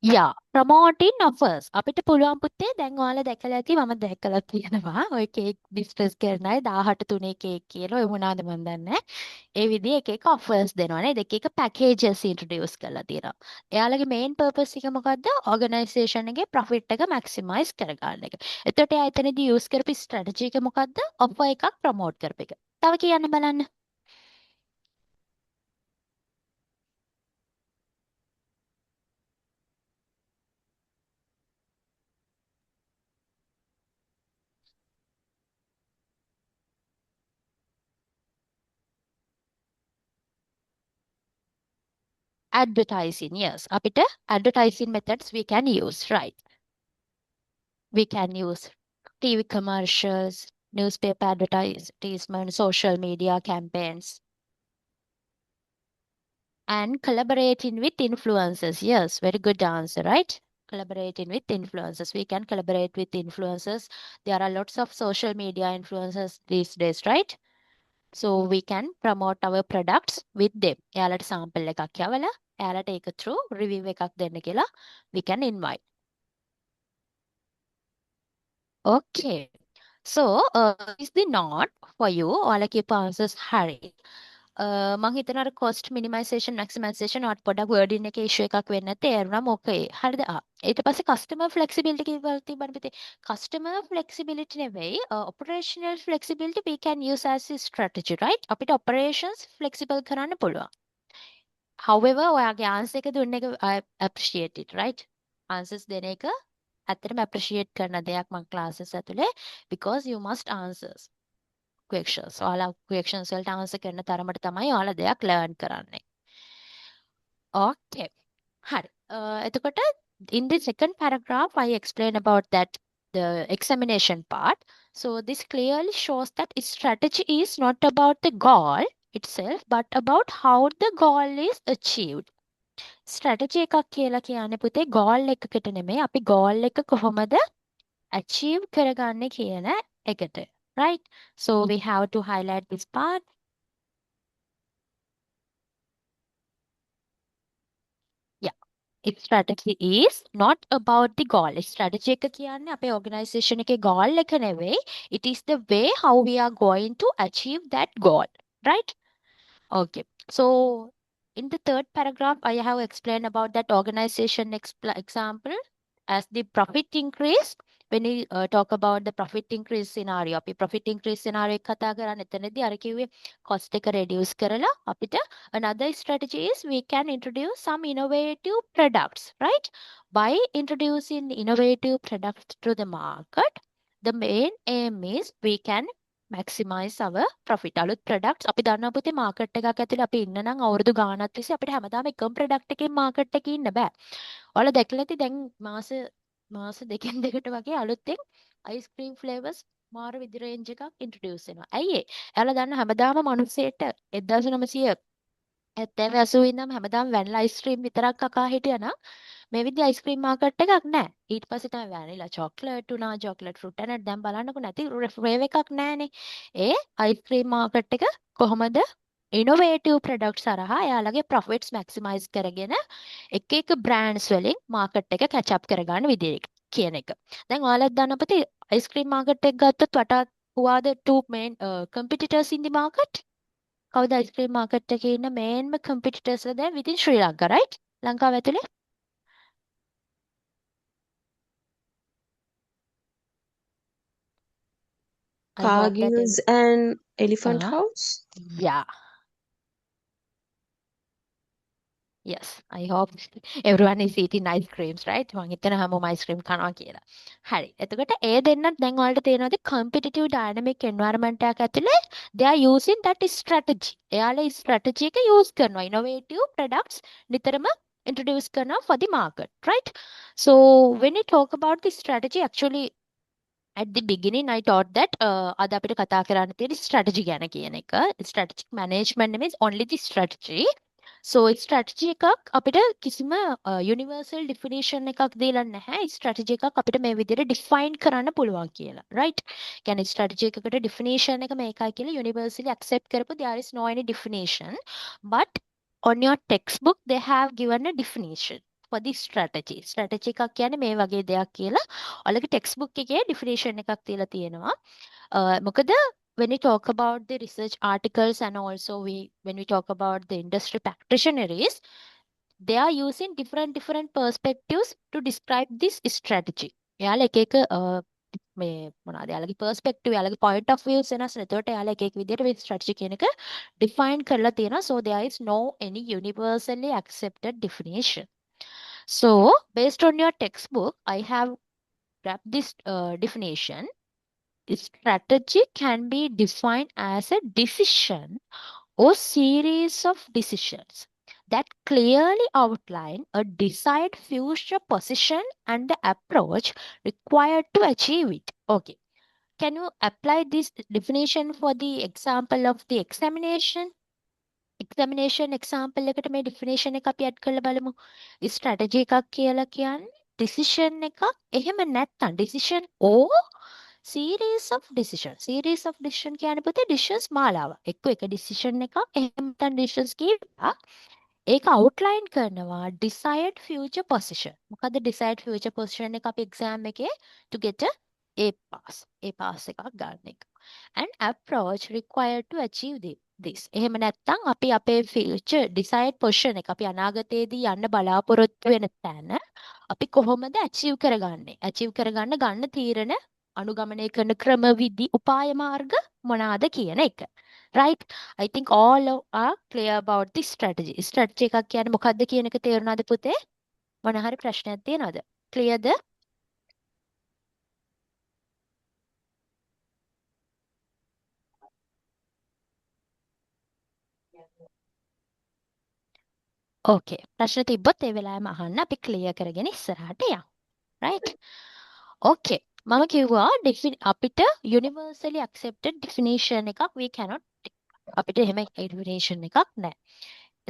යා ප්‍රමෝටින් ඔෆර්ස් අපිට පුළුවන් පුතේ දැන් ඔයාලා දැකලා ඇති මම දැකලා තියෙනවා ඔය කේක් බිස්නස් කරන අය 18 තුනේ කේක් කියලා ඔය මොනවාද මන් දන්නේ නැහැ. ඒ විදිහේ එක එක ඔෆර්ස් දෙනවා නේද එක එක පැකේජස් ඉන්ට්‍රොඩියුස් කරලා තියෙනවා. එයාලගේ මේන් පර්පස් එක මොකද්ද? ඕගනයිසේෂන් එකේ ප්‍රොෆිට් එක මැක්සිමයිස් කරගන්න එක. එතකොට එයා එතනදී යූස් කරපු ස්ට්‍රැටජි එක මොකද්ද? ඔෆර් එකක් ප්‍රමෝට් කරපු එක. තව කියන්න බලන්න. Advertising, yes. අපිට advertising methods we can use, right? We can use TV commercials, newspaper advertisement, social media campaigns, and collaborating with influencers. Yes, very good answer, right? Collaborating with influencers. We can collaborate with influencers. There are lots of social media influencers these days, right? So we can promote our products with them. එයාලට sample එකක් යවලා එයාලට ඒක through review එකක් දෙන්න කියලා we can invite. Okay. So, is the not for you? ඔයාලා කියපු answers හරි. මං හිතනවා අර cost minimization maximization ඔයාට පොඩක් wording එකේ issue එකක් වෙන්න තේරුණාම okay. හරිද? ඊට පස්සේ customer flexibility කියලා තිබ්බනේ පිටේ. Customer flexibility නෙවෙයි operational flexibility we can use as a strategy, right? අපිට operations flexible කරන්න පුළුවන්. However, ඔයාගේ answer එක දුන්න එක I appreciate it, right? Answers දෙන එක ඇත්තටම appreciate කරන දෙයක් මම classes ඇතුලේ because you must answers questions. ඔයාලා questions වලට answer කරන තරමට තමයි ඔයාලා දෙයක් learn කරන්නේ. Okay. හරි. එතකොට In the second paragraph, I explain about that the examination part. So this clearly shows that its strategy is not about the goal itself, but about how the goal is achieved. Strategy එකක් කියලා කියන්නේ පුතේ goal එකකට නෙමෙයි අපි goal එක කොහොමද achieve කරගන්නේ කියන එකට. Right? So we have to highlight this part. Yeah. Its strategy is not about the goal. Strategy එක කියන්නේ අපේ organization එකේ goal එක නෙවෙයි. It is the way how we are going to achieve that goal. Right? Okay. So in the third paragraph, I have explained about that organization example as the profit increase. When we talk about the profit increase scenario, අපි profit increase scenario එක කතා කරන්නේ එතනදී අර කිව්වේ cost එක reduce කරලා අපිට another strategy is we can introduce some innovative products, right? By introducing innovative products to the market, the main aim is we can maximize our profit. අලුත් products අපි දන්නවා පුතේ market එකක් ඇතුලේ අපි ඉන්න නම් අවුරුදු ගාණක් තිස්සේ අපිට හැමදාම එකම product එකකින් market එකේ ඉන්න බෑ. ඔයාලා දැකලා ඇති දැන් මාස දෙකෙන් දෙකට වගේ අලුතෙන් අයිස්ක්‍රීම් ෆ්ලේවර්ස් මාර විදි රේන්ජ් එකක් ඉන්ට්‍රොඩියුස් වෙනවා. ඇයි ඒ? එයාලා දන්න හැමදාම මිනිස්සෙට 1900 70 80 ඉඳන් හැමදාම වැනිලා අයිස්ක්‍රීම් විතරක් කකා හිටියනම් මේ විදිහ අයිස්ක්‍රීම් මාකට් එකක් නැහැ. ඊට පස්සේ තමයි වැනිලා චොක්ලට් උනා, චොක්ලට් ෆෘට් නැට් දැන් බලන්නකො නැති ෆ්ලේවර් එකක් නැහනේ. ඒ අයිස්ක්‍රීම් මාකට් එක කොහොමද ඉනෝවේටිව් ප්‍රොඩක්ට්ස් හරහා එයාලගේ ප්‍රොෆිට්ස් මැක්සිමයිස් කරගෙන එක බ්‍රෑන්ඩ්ස් වලින් මාකට් එක කැච් අප් කරගන්න විදිහ කියන එක. දැන් ඔයාලත් දන්න අපිට අයිස්ක්‍රීම් මාකට් එක ගත්තොත් වටා who are the two main competitors in the market? කවුද අයිස්ක්‍රීම් මාකට් එකේ ඉන්න මේන්ම කම්පිටිටර්ස්ලා දැන් within ශ්‍රී ලංකා, right? ලංකාව ඇතුලේ I hope that Cargill's and Elephant uh, House. yeah. Yes, I hope everyone is eating ice creams, right? මං හිතන හැමෝම ice cream කනවා කියලා. හරි. එතකොට ඒ දෙන්නත් දැන් ඔයාලට තේරෙනවද competitive dynamic environment එකක් ඇතුලේ they are using that strategy. එයාලා ඒ strategy එක use කරනවා. Innovative products නිතරම introduce කරනවා for the market, right? So when you talk about the strategy, actually at the beginning I thought that අද අපිට කතා කරන්න තියෙන strategy ගැන කියන එක. Strategic management means only the strategy. So strategy එකක් අපිට කිසිම universal definition එකක් දීලා නැහැ. strategy එකක් අපිට මේ විදිහට define කරන්න පුළුවන් කියලා. right? කියන්නේ strategy එකකට definition එක මේකයි කියලා universally accept කරපු there is no any definition. But on your textbook they have given a definition for the strategy. strategy එකක් කියන්නේ මේ වගේ දෙයක් කියලා ඔයාලගේ textbook එකේ definition එකක් තියලා තියෙනවා. මොකද when we talk about the research articles and also when we talk about the industry practitioners, they are using different perspectives to describe this strategy. එයාලා එක එක මේ මොනවාද යාලගේ perspective යාලගේ point of views වෙනස් නේ. එතකොට යාලා එක එක විදිහට මේ strategy කියන එක define කරලා තියෙනවා. So there is no any universally accepted definition. So based on your textbook, I have grabbed this definition. Strategy can be defined as a decision or series of decisions that clearly outline a desired future position and the approach required to achieve it. Okay. Can you apply this definition for the example of the examination? Examination example එකට මේ definition එක අපි add කරලා බලමු. strategy එකක් කියලා කියන්නේ decision එකක්. එහෙම නැත්නම් decision or series of decision. series of decision කියන්නේ පුතේ decisions මාලාව. එක්ක එක decision එකක් එහෙම නැත්නම් decisions කීපයක් ඒක outline කරනවා desired future position. මොකද්ද desired future position එක අපි exam එකේ to get a pass. A pass එකක් ගන්න එක. And approach required to achieve this. එහෙම නැත්නම් අපි අපේ future desired position එක අපි අනාගතයේදී යන්න බලාපොරොත්තු වෙන තැන අපි කොහොමද achieve කරගන්නේ? achieve කරගන්න ගන්න තීරණ අනුගමනය කරන ක්‍රම විදි උපාය මාර්ග මොනවාද කියන එක. right? I think all are clear about the strategy. strategy එකක් කියන්නේ මොකක්ද කියන එක තේරුණාද පුතේ? මොන හරි ප්‍රශ්නයක් තියෙනවද? clearද? ඕකේ ප්‍රශ්න තිබ්බොත් ඒ වෙලාවෙම අහන්න අපි ක්ලියර් කරගෙන ඉස්සරහට යමු. right? ඕකේ මම කිව්වා අපිට universally accepted definition එකක් we cannot අපිට එහෙම definition එකක් නැහැ.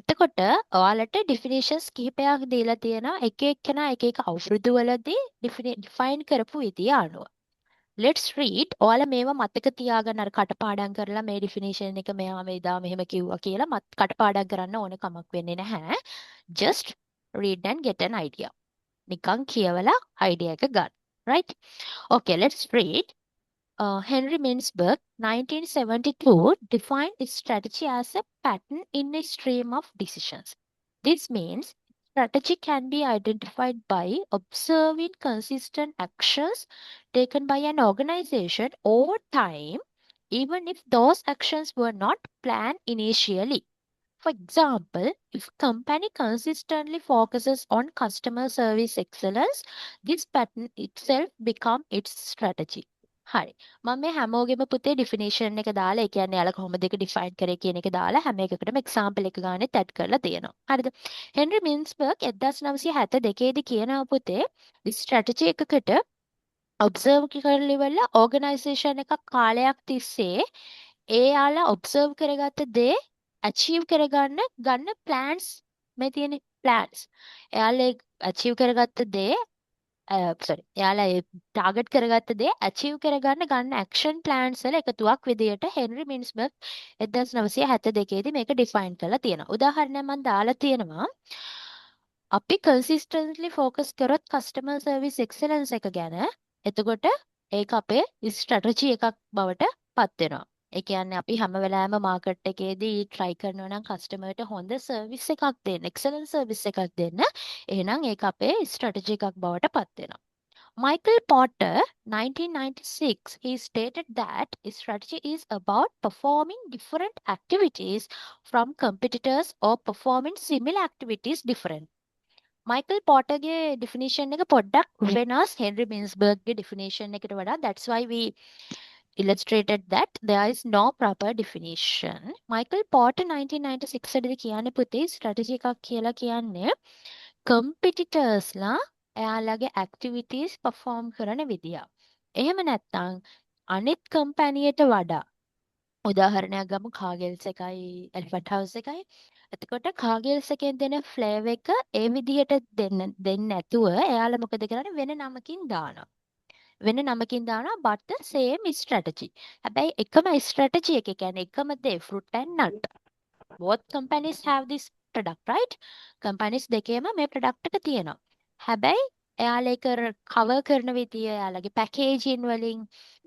එතකොට ඔයාලට definitions කිහිපයක් දීලා තියෙනවා එක එක්කෙනා එක එක අවුරුදු වලදී define කරපු විදිය අනුව. let's read ඔයාලා මේවා මතක තියාගන්න අර කටපාඩම් කරලා මේ definition එක මෙයා මේදා මෙහෙම කිව්වා කියලා කටපාඩම් කරන්න ඕන කමක් වෙන්නේ නැහැ. just read and get an idea. නිකන් කියවලා idea එක ගන්න. right? okay let's read. Henry Mintzberg, 1972, defined strategy as a pattern in a stream of decisions. This means strategy can be identified by observing consistent actions taken by an organization over time, even if those actions were not planned initially. For example, if company consistently focuses on customer service excellence, this pattern itself become its strategy. හරි. මම මේ හැමෝගෙම පුතේ definition එක දාලා ඒ කියන්නේ යාලා කොහොමද ඒක ඩිෆයින් කරේ කියන එක දාලා හැම එකකටම එක්සැම්පල් එක ගානේ ඇඩ් කරලා තියෙනවා. හරිද? හෙන්රි මින්ස්බර්ග් 1972 දී කියනවා පුතේ ස්ට්‍රැටජි එකකට ඔබ්සර්ව් කරලා ඉවරලා ඕගනයිසේෂන් එකක් කාලයක් තිස්සේ ඒ යාලා ඔබ්සර්ව් කරගත්ත දේ achieve කරගන්න ගන්න plans මේ තියෙන plans එයාලා achieve කරගත්ත දේ sorry එයාලා ඒ ටාගට් කරගත්ත දේ achieve කරගන්න ගන්න action plans වල එකතුවක් විදියට හෙන්රි මින්ස්බර්ග් 1972 දී මේක define කරලා තියෙනවා. උදාහරණයක් මම දාලා තියෙනවා. අපි consistently focus කරොත් customer service excellence එක ගැන එතකොට ඒක අපේ strategy එකක් බවට පත් වෙනවා. ඒ කියන්නේ අපි හැම වෙලාවෙම මාකට් එකේදී try කරනවා නම් කස්ටමර්ට හොඳ සර්විස් එකක් දෙන්න, excellent සර්විස් එකක් දෙන්න. එහෙනම් ඒක අපේ strategy එකක් බවට පත් වෙනවා. Michael Porter, 1996, he stated that strategy is about performing different activities from competitors or performing similar activities different. Michael පෝටර්ගේ ඩිෆිනිෂන් එක පොඩ්ඩක් වෙනස් හෙන්රි මින්ස්බර්ග්ගේ ඩිෆිනිෂන් එකට වඩා. that's why we illustrated that there is no proper definition. Michael Porter 1996 දී කියන්නේ පුතේ strategy එකක් කියලා කියන්නේ competitorsලා එයාලගේ activities perform කරන විදිය. එහෙම නැත්නම් අනිත් කම්පැනියට වඩා උදාහරණයක් ගමු කාගෙල්ස් එකයි එලිෆන්ට් හවුස් එකයි. එතකොට කාගෙල්ස් එකෙන් දෙන ෆ්ලේවර් එක ඒ විදිහට දෙන්නේ නැතුව එයාලා මොකද කරන්නේ වෙන නමකින් දානවා. වෙන නමකින් දානවා but the same strategy. හැබැයි එකම strategy එක කියන්නේ එකම දේ fruit and nut. Both companies have this product, right? companies දෙකේම මේ product එක තියෙනවා. හැබැයි එයාලා ඒක cover කරන විදිය එයාලගේ packaging වලින්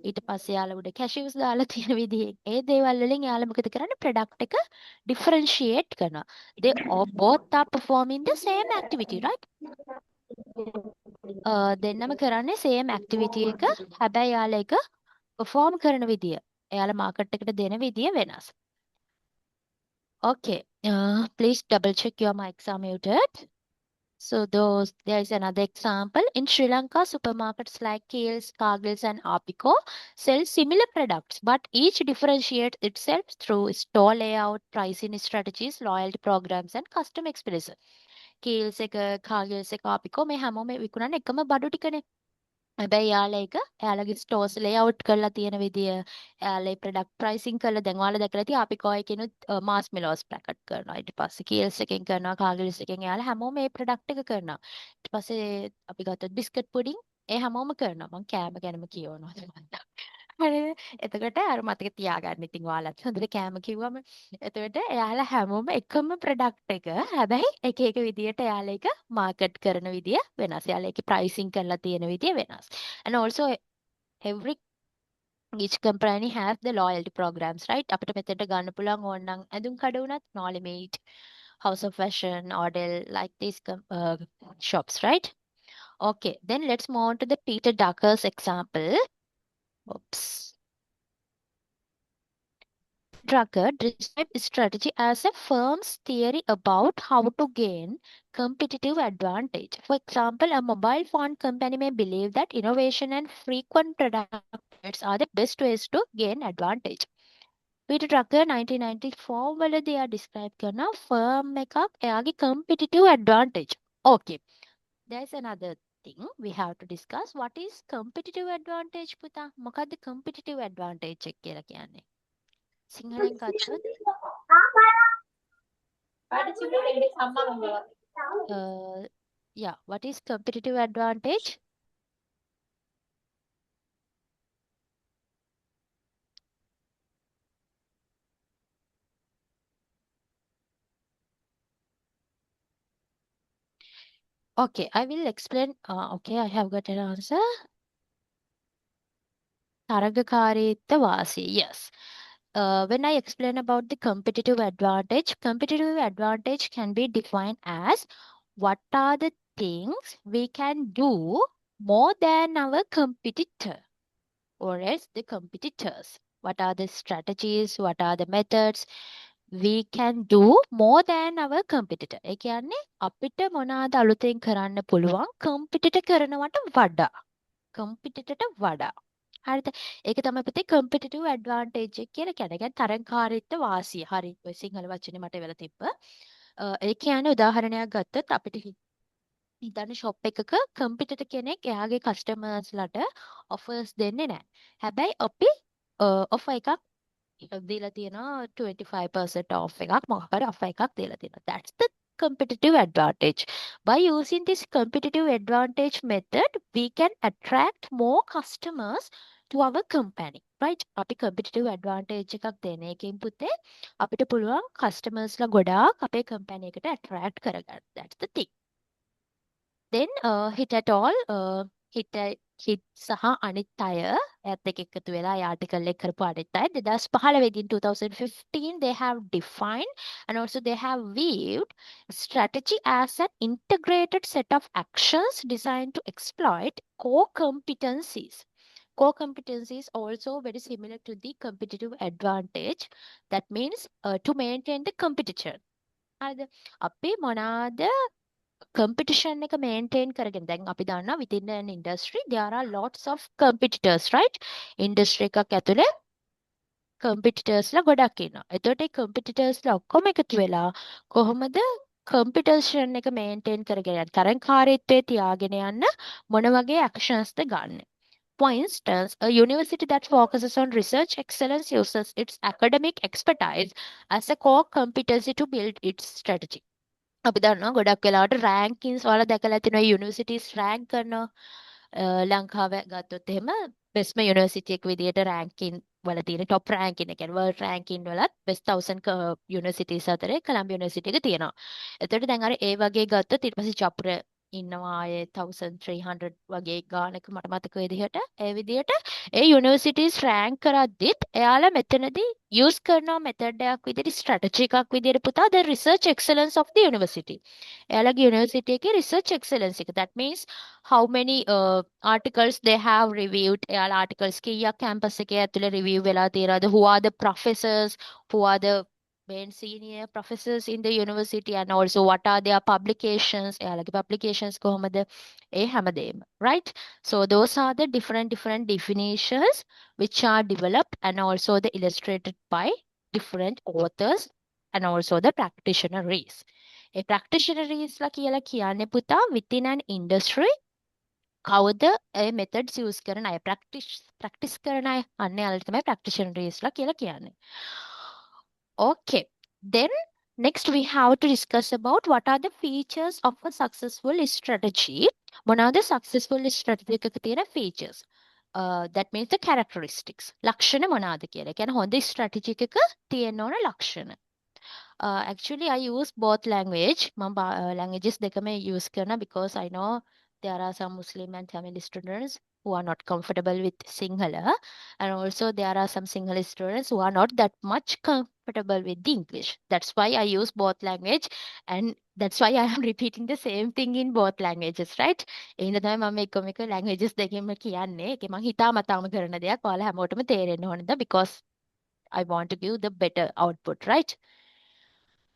ඊට පස්සේ එයාලා උඩ cashews දාලා තියෙන විදිය ඒ දේවල් වලින් එයාලා මොකද කරන්නේ product එක differentiate කරනවා. They all both are performing the same activity, right? දෙන්නම කරන්නේ same activity එක. හැබැයි යාලා එක perform කරන විදිය එයාලා market එකට දෙන විදිය වෙනස්. Okay, please double check your mics are muted. So there is another example. In Sri Lanka, supermarkets like Kiehl's, Cargill's and Apico sell similar products, but each differentiates itself through store layout, pricing strategies, loyalty programs and customer experience. Kiehl's එක, Cargill's එක, Apico මේ හැමෝම විකුණන්නේ එකම බඩු ටිකනේ. හැබැයි යාලා එක එයාලගේ stores layout කරලා තියෙන විදිය එයාලා ඒ ප්‍රොඩක්ට් ප්‍රයිසින් කරලා දැන් ඔයාලා දැකලා තියෙයි අපි කෝ එකෙනුත් මාස් මෙලෝස් පැකට් කරනවා ඊට පස්සේ කීල්ස් එකෙන් කරනවා කාගිල්ස් එකෙන් එයාලා හැමෝම මේ ප්‍රොඩක්ට් එක කරනවා ඊට පස්සේ අපි ගත්තොත් බිස්කට් පුඩින් ඒ හැමෝම කරනවා මං කෑම ගැනම කියවනවා හරිද එතකොට අර මතක තියාගන්න ඉතින් ඔයාලත් හොඳට කෑම කිව්වම එතකොට එයාලා හැමෝම එකම ප්‍රොඩක්ට් එක හැබැයි එක එක විදියට එයාලා එක මාකට් කරන විදිය වෙනස්. එයාලා ඒකේ ප්‍රයිසින් කරලා තියෙන විදිය වෙනස්. And also every each company has the loyalty programs, right? අපිට මෙතෙන්ට ගන්න පුළුවන් ඕනනම් ඇඳුම් කඩ උනත් No Limit, House of Fashion, Odell, like these shops, right? Okay, then let's move on to the Peter Drucker's example. Oops. Drucker described strategy as a firm's theory about how to gain competitive advantage. For example, a mobile phone company may believe that innovation and frequent product updates are the best ways to gain advantage. Peter Drucker 1994 වලදී එයා describe කරන firm එකක් එයාගේ competitive advantage. Okay. There's another thing we have to discuss. What is competitive advantage පුතා? මොකද්ද competitive advantage එක කියලා කියන්නේ? සිංහලෙන් ගත්තොත් yeah, what is competitive advantage? Okay, I will explain. Okay, I have got an answer. තරගකාරීත්ව වාසි. Yes. When I explain about the competitive advantage can be defined as what are the things we can do more than our competitor or else the competitors. What are the strategies? What are the methods we can do more than our competitor? ඒ කියන්නේ අපිට මොනවාද අලුතෙන් කරන්න පුළුවන් competitor කරනවට වඩා. competitor වඩා. හරිද? ඒක තමයි පුතේ competitive advantage එක කියලා කියන්නේ. කියන්නේ තරංකාරීත්ව වාසිය. හරි. ඔය සිංහල වචනේ මට වෙලා තිබ්බ. ඒ කියන්නේ උදාහරණයක් ගත්තොත් අපිට හිතන්න ෂොප් එකක competitor කෙනෙක් එයාගේ කස්ටමර්ස්ලට offers දෙන්නේ නැහැ. හැබැයි අපි offer එකක් දීලා තියෙනවා 25% off එකක් මොකක් හරි offer එකක් දීලා තියෙනවා. That's the competitive advantage. By using this competitive advantage method, we can attract more customers to our company. Right? අපි competitive advantage එකක් දෙන එකෙන් පුතේ අපිට පුළුවන් customers ලා ගොඩාක් අපේ company එකට attract කරගන්න. That's the thing. Then hit at all hit සහ අනිත් අය ඇත් එක්ක එකතු වෙලා ඒ ආටිකල් එක කරපු අනිත් අය 2015 in 2015 they have defined and also they have viewed strategy as an integrated set of actions designed to exploit core competencies. Core competencies also very similar to the competitive advantage. That means to maintain the competition. අපි මොනාද competition එක maintain කරගෙන දැන් අපි දන්නවා within an industry there are lots of competitors, right? industry එකක් ඇතුලේ competitors ලා ගොඩක් ඉන්නවා. එතකොට ඒ competitors ලා ඔක්කොම එකතු වෙලා කොහොමද competition එක maintain කරගෙන යන්නේ? තරංකාරීත්වයේ තියාගෙන යන්න මොන වගේ actions ද ගන්න? For instance, a university that focuses on research excellence uses its academic expertise as a core competency to build its strategy. අපි දන්නවා ගොඩක් වෙලාවට රෑන්කින්ස් වල දැකලා තියෙනවා යුනිවර්සිටිස් රෑන්ක් කරනවා ලංකාව ගත්තොත් එහෙම බෙස්ම යුනිවර්සිටි එක විදියට රෑන්කින් වල තියෙන টপ රෑන්කින් එක කියන්නේ වර්ල්ඩ් රෑන්කින් වලත් බෙස්ට් 1000 යුනිවර්සිටිස් අතරේ කොලම්බියා යුනිවර්සිටි එක තියෙනවා. එතකොට දැන් අර ඒ වගේ ගත්තොත් ඊට පස්සේ චප්‍ර ඉන්නවා ආයේ 1300 වගේ ගානක මට මතක විදිහට ඒ විදිහට ඒ යුනිවර්සිටිස් රෑන්ක් කරද්දිත් එයාලා මෙතනදී use කරනවා මෙතඩ් එකක් විදිහට ස්ට්‍රැටජි එකක් විදිහට පුතා the research excellence of the university. එයාලගේ යුනිවර්සිටි එකේ research excellence එක. That means how many articles they have reviewed. එයාලා articles කීයක් campus එකේ ඇතුලේ review වෙලා තියෙනවද? Who are the professors? Who are the main senior professors in the university and also what are their publications? එයාලගේ publications කොහොමද? ඒ හැමදේම. Right? So those are the different definitions which are developed and also the illustrated by different authors and also the practitioners. A practitioners ලා කියලා කියන්නේ පුතා within an industry කවුද ඒ methods use කරන අය practice කරන අය අන්න යාළුවට තමයි practitioners ලා කියලා කියන්නේ. Okay, then next we have to discuss about what are the features of a successful strategy. මොනවාද successful strategy එකක තියෙන features? That means the characteristics. ලක්ෂණ මොනවාද කියලා. ඒ කියන්නේ හොඳ strategy එකක තියෙන්න ඕන ලක්ෂණ. Actually I use both language. මම languages දෙකම use කරනවා because I know there are some Muslim and Tamil students who are not comfortable with Sinhala, and also there are some Sinhala students who are not that much comfortable with the English. That's why I use both language, and that's why I am repeating the same thing in both languages, right? එහෙනම් තමයි මම එක languages දෙකෙන්ම කියන්නේ. ඒක මම හිතාමතාම කරන දෙයක්. ඔයාලා හැමෝටම තේරෙන්න ඕනද because I want to give the better output, right?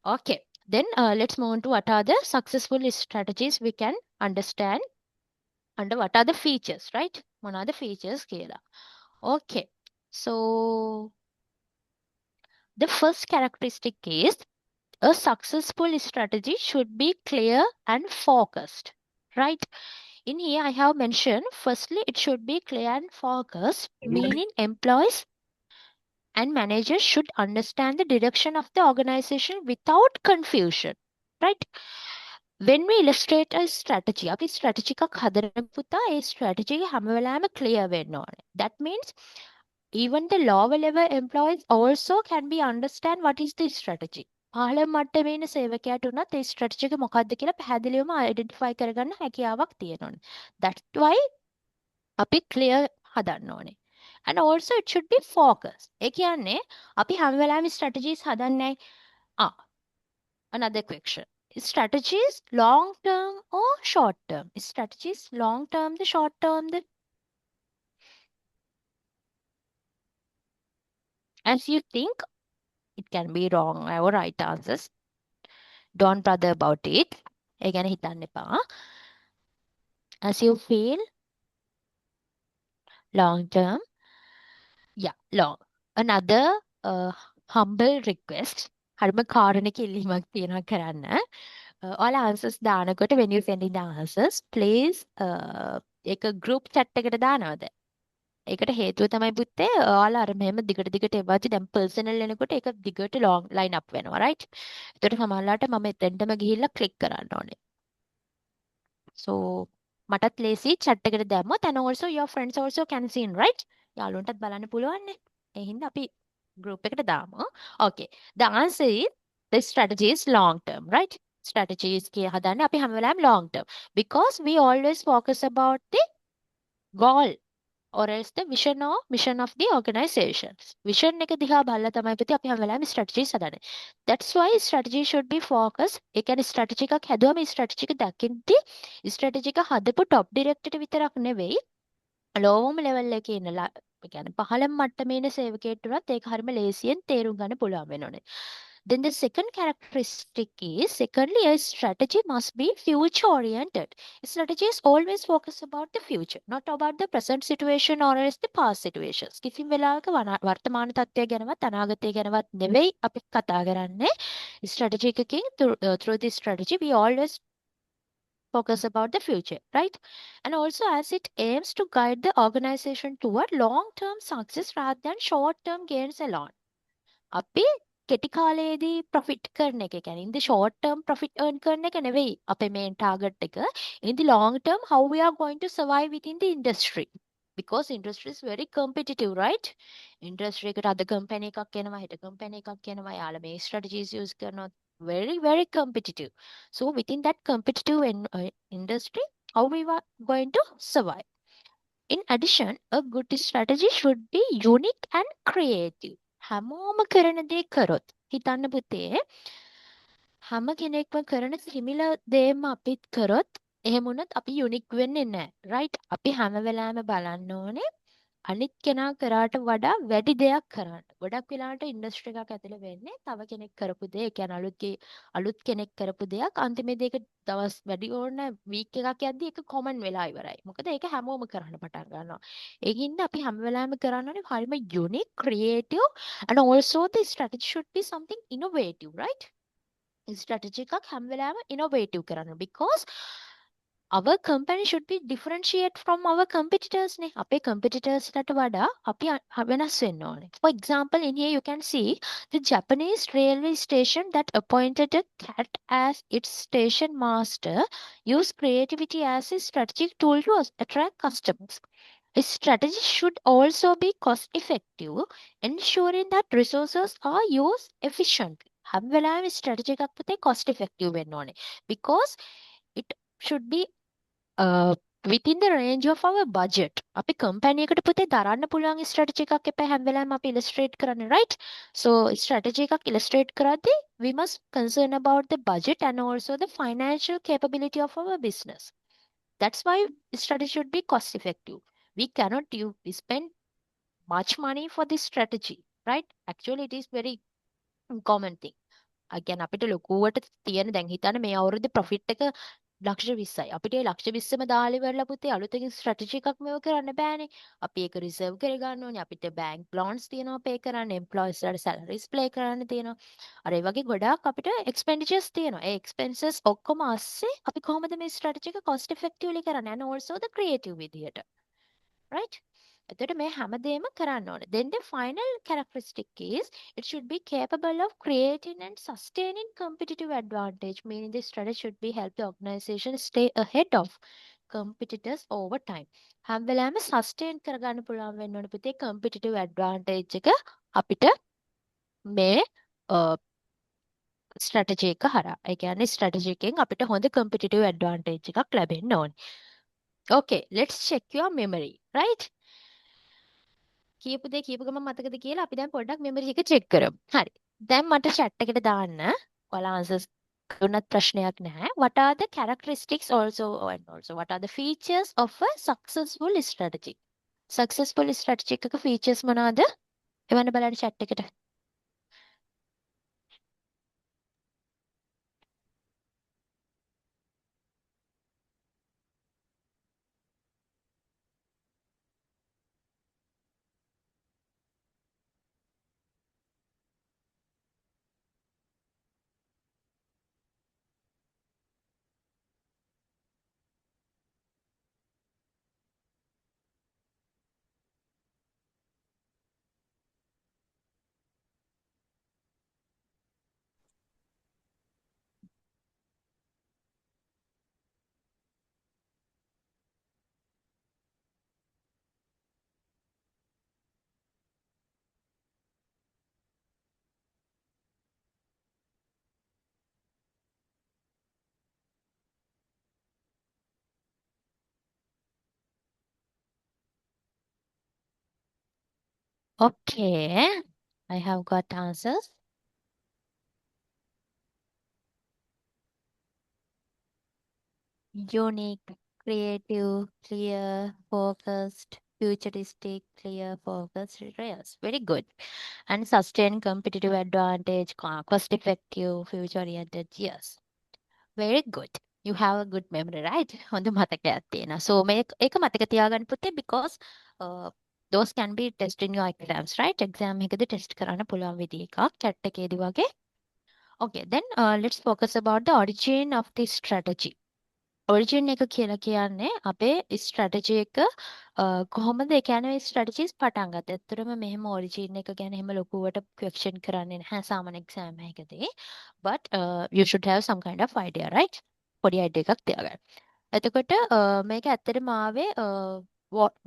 Okay, then let's move on to what are the successful strategies we can understand under what are the features, right? What are the features කියලා. Okay, so The first characteristic is a successful strategy should be clear and focused, right? In here, I have mentioned firstly, it should be clear and focused, meaning employees and managers should understand the direction of the organization without confusion, right? When we illustrate a strategy, අපි strategy එකක් හදන පුතා ඒ strategy එක හැම වෙලාවෙම clear වෙන්න ඕනේ. That means even the lower level employees also can be understand what is the strategy. පහළ මට්ටමේ ඉන්න සේවකයාට උනත් ඒ strategy එක මොකක්ද කියලා පැහැදිලිවම identify කරගන්න හැකියාවක් තියෙන්න ඕනේ. That's why අපි clear හදන්න ඕනේ. And also it should be focused. ඒ කියන්නේ අපි හැම වෙලාවෙම strategies හදන්නේ another question. Is strategies long term or short term? Is strategies long term the short term the as you think it can be wrong or right answers. Don't bother about it. ඒ ගැන හිතන්න එපා. As you feel long term, yeah, long. Another humble request. හරිම කාරුණික ඉල්ලීමක් තියෙනවා කරන්න. All answers දානකොට when you sending the answers, please එක group chat එකට දානවද? ඒකට හේතුව තමයි පුතේ ඔයාලා අර මෙහෙම දිගට දිගට එවද්දි දැන් personal එනකොට ඒක දිගට long line up වෙනවා right? ඒතකොට සමහරවිට මම එතෙන්ටම ගිහිල්ලා click කරන්න ඕනේ. So මටත් ලේසි chat එකට දැම්මොත් and also your friends also can see right? යාළුවන්ටත් බලන්න පුළුවන් නේ. ඒ හින්දා අපි group එකට දාමු. Okay. The answer is the strategy is long term, right? Strategies කිය හදන්නේ අපි හැම වෙලාවෙම long term because we always focus about the goal or else the vision or mission of the organization. Vision එක දිහා බලලා තමයි පුතේ අපි හැම වෙලාවෙම strategies හදන්නේ. That's why strategy should be focused. ඒ කියන්නේ strategy එකක් හැදුවම strategy එක දකිද්දි strategy එක හදපු top director විතරක් නෙවෙයි ලෝවම ලෙවල් එකේ ඉන්න ඒ කියන්නේ පහළම මට්ටමේ ඉන්න සේවකයෙක්ට උනත් ඒක හරිම ලේසියෙන් තේරුම් ගන්න පුළුවන් වෙනෝනේ. Then the second characteristic is, secondly, a strategy must be future oriented. Strategy is always focused about the future, not about the present situation or else the past situations. කිසිම වෙලාවක වර්තමාන තත්ත්වය ගැනවත් අනාගතය ගැනවත් නෙවෙයි අපි කතා කරන්නේ. strategy එකකින් through this strategy we always focus about the future, right? And also as it aims to guide the organization toward long-term success rather than short-term gains alone. අපි කෙටි කාලයේදී profit කරන එක කියන්නේ in the short term profit earn කරන එක නෙවෙයි අපේ main target එක. In the long term how we are going to survive within the industry. Because industry is very competitive, right? Industry එකට අද company එකක් එනවා හෙට company එකක් එනවා යාළුවා මේ strategies use කරනවා very competitive. So within that competitive industry how we are going to survive. In addition, a good strategy should be unique and creative. හැමෝම කරන දේ කරොත් හිතන්න පුතේ හැම කෙනෙක්ම කරන සිමිලර් දේම අපිත් කරොත් එහෙම වුණත් අපි යුනික් වෙන්නේ නැහැ රයිට් අපි හැම වෙලාවෙම බලන්න ඕනේ අනිත් කෙනා කරාට වඩා වැඩි දෙයක් කරන්න. ගොඩක් වෙලාවට ඉන්ඩස්ට්‍රි එකක් ඇතුලේ වෙන්නේ තව කෙනෙක් කරපු දේ. ඒ කියන්නේ අලුත් කෙනෙක් කරපු දෙයක් අන්තිමේදී ඒක දවස් වැඩි ඕන වීක් එකක් යද්දි ඒක කොමන් වෙලා ඉවරයි. මොකද ඒක හැමෝම කරන්න පටන් ගන්නවා. ඒකින්ද අපි හැම වෙලාවෙම කරන්න ඕනේ හරිම unique, creative and also the strategy should be something innovative, right? strategy එකක් හැම වෙලාවෙම innovative කරන්න because our company should be differentiate from our competitors නේ. අපේ competitors ට වඩා අපි වෙනස් වෙන්න ඕනේ. For example, in here you can see the Japanese railway station that appointed a cat as its station master use creativity as a strategic tool to attract customers. A strategy should also be cost effective, ensuring that resources are used efficiently. හැම වෙලාවෙම strategy එකක් පුතේ cost effective වෙන්න ඕනේ. Because it should be within the range of our budget. අපි company එකට පුතේ දරන්න පුළුවන් strategy එකක් එපා හැම වෙලාවෙම අපි illustrate කරන්න right? So strategy එකක් illustrate කරද්දී we must concern about the budget and also the financial capability of our business. That's why strategy should be cost effective. We cannot we spend much money for this strategy, right? Actually it is very common thing. Again අපිට ලොකුවට තියෙන දැන් හිතන්න මේ අවුරුද්දේ profit එක ලක්ෂ 20යි. අපිට ඒ ලක්ෂ 20ම දාලා ඉවරලා පුතේ අලුතෙන් ස්ට්‍රැටජි එකක් මේව කරන්න බෑනේ. අපි ඒක රිසර්ව් කරගන්න ඕනේ. අපිට බැංක් ලෝන්ස් තියෙනවා පේ කරන්න, එම්ප්ලොයිස්ලාට සැලරිස් ප්ලේ කරන්න තියෙනවා. අර ඒ වගේ ගොඩාක් අපිට එක්ස්පෙන්ඩිචර්ස් තියෙනවා. ඒ එක්ස්පෙන්සස් ඔක්කොම අස්සේ අපි කොහොමද මේ ස්ට්‍රැටජි එක cost effectively කරන්නේ? and also the creative විදියට. right? එතකොට මේ හැමදේම කරන්න ඕනේ. Then the final characteristic is it should be capable of creating and sustaining competitive advantage, meaning the strategy should be help the organization stay ahead of competitors over time. හැම වෙලාවෙම sustain කරගන්න පුළුවන් වෙන්න ඕනේ පුතේ competitive advantage එක අපිට මේ ස්ට්‍රැටජි එක හරහා. ඒ කියන්නේ ස්ට්‍රැටජි එකෙන් අපිට හොඳ competitive advantage එකක් ලැබෙන්න ඕනේ. Okay, let's check your memory, right? කියපු දේ කියපු ගමන් මතකද කියලා අපි දැන් පොඩ්ඩක් මෙමරි එක චෙක් කරමු. හරි. දැන් මට chat එකට දාන්න. ඔයාලා answers දුන්නත් ප්‍රශ්නයක් නැහැ. What are the characteristics also and also what are the features of a successful strategy? Successful strategy එකක features මොනවද? එවන්න බලන්න chat එකට. Okay. I have got answers. Unique, creative, clear, focused, futuristic, clear, focused, yes. Very good. And sustain competitive advantage, cost effective, future oriented, yes. Very good. You have a good memory, right? හොඳ මතකයක් තියෙනවා. So මේක මතක තියාගන්න පුතේ because those can be tested in your exams, right? exam එකදී test කරන්න පුළුවන් විදිහ එකක් chat එකේදී වගේ. Okay, then let's focus about the origin of the strategy. Origin එක කියලා කියන්නේ අපේ ස්ට්‍රැටජි එක කොහොමද ඒ කියන්නේ ස්ට්‍රැටජිස් පටන් ගත්තේ. ඇත්තටම මෙහෙම ඔරිජින් එක ගැන එහෙම ලොකුවට ක්වෙස්චන් කරන්නේ නැහැ සාමාන්‍ය exam එකකදී. But you should have some kind of idea, right? පොඩි idea එකක් තියාගන්න. එතකොට මේක ඇත්තටම ආවේ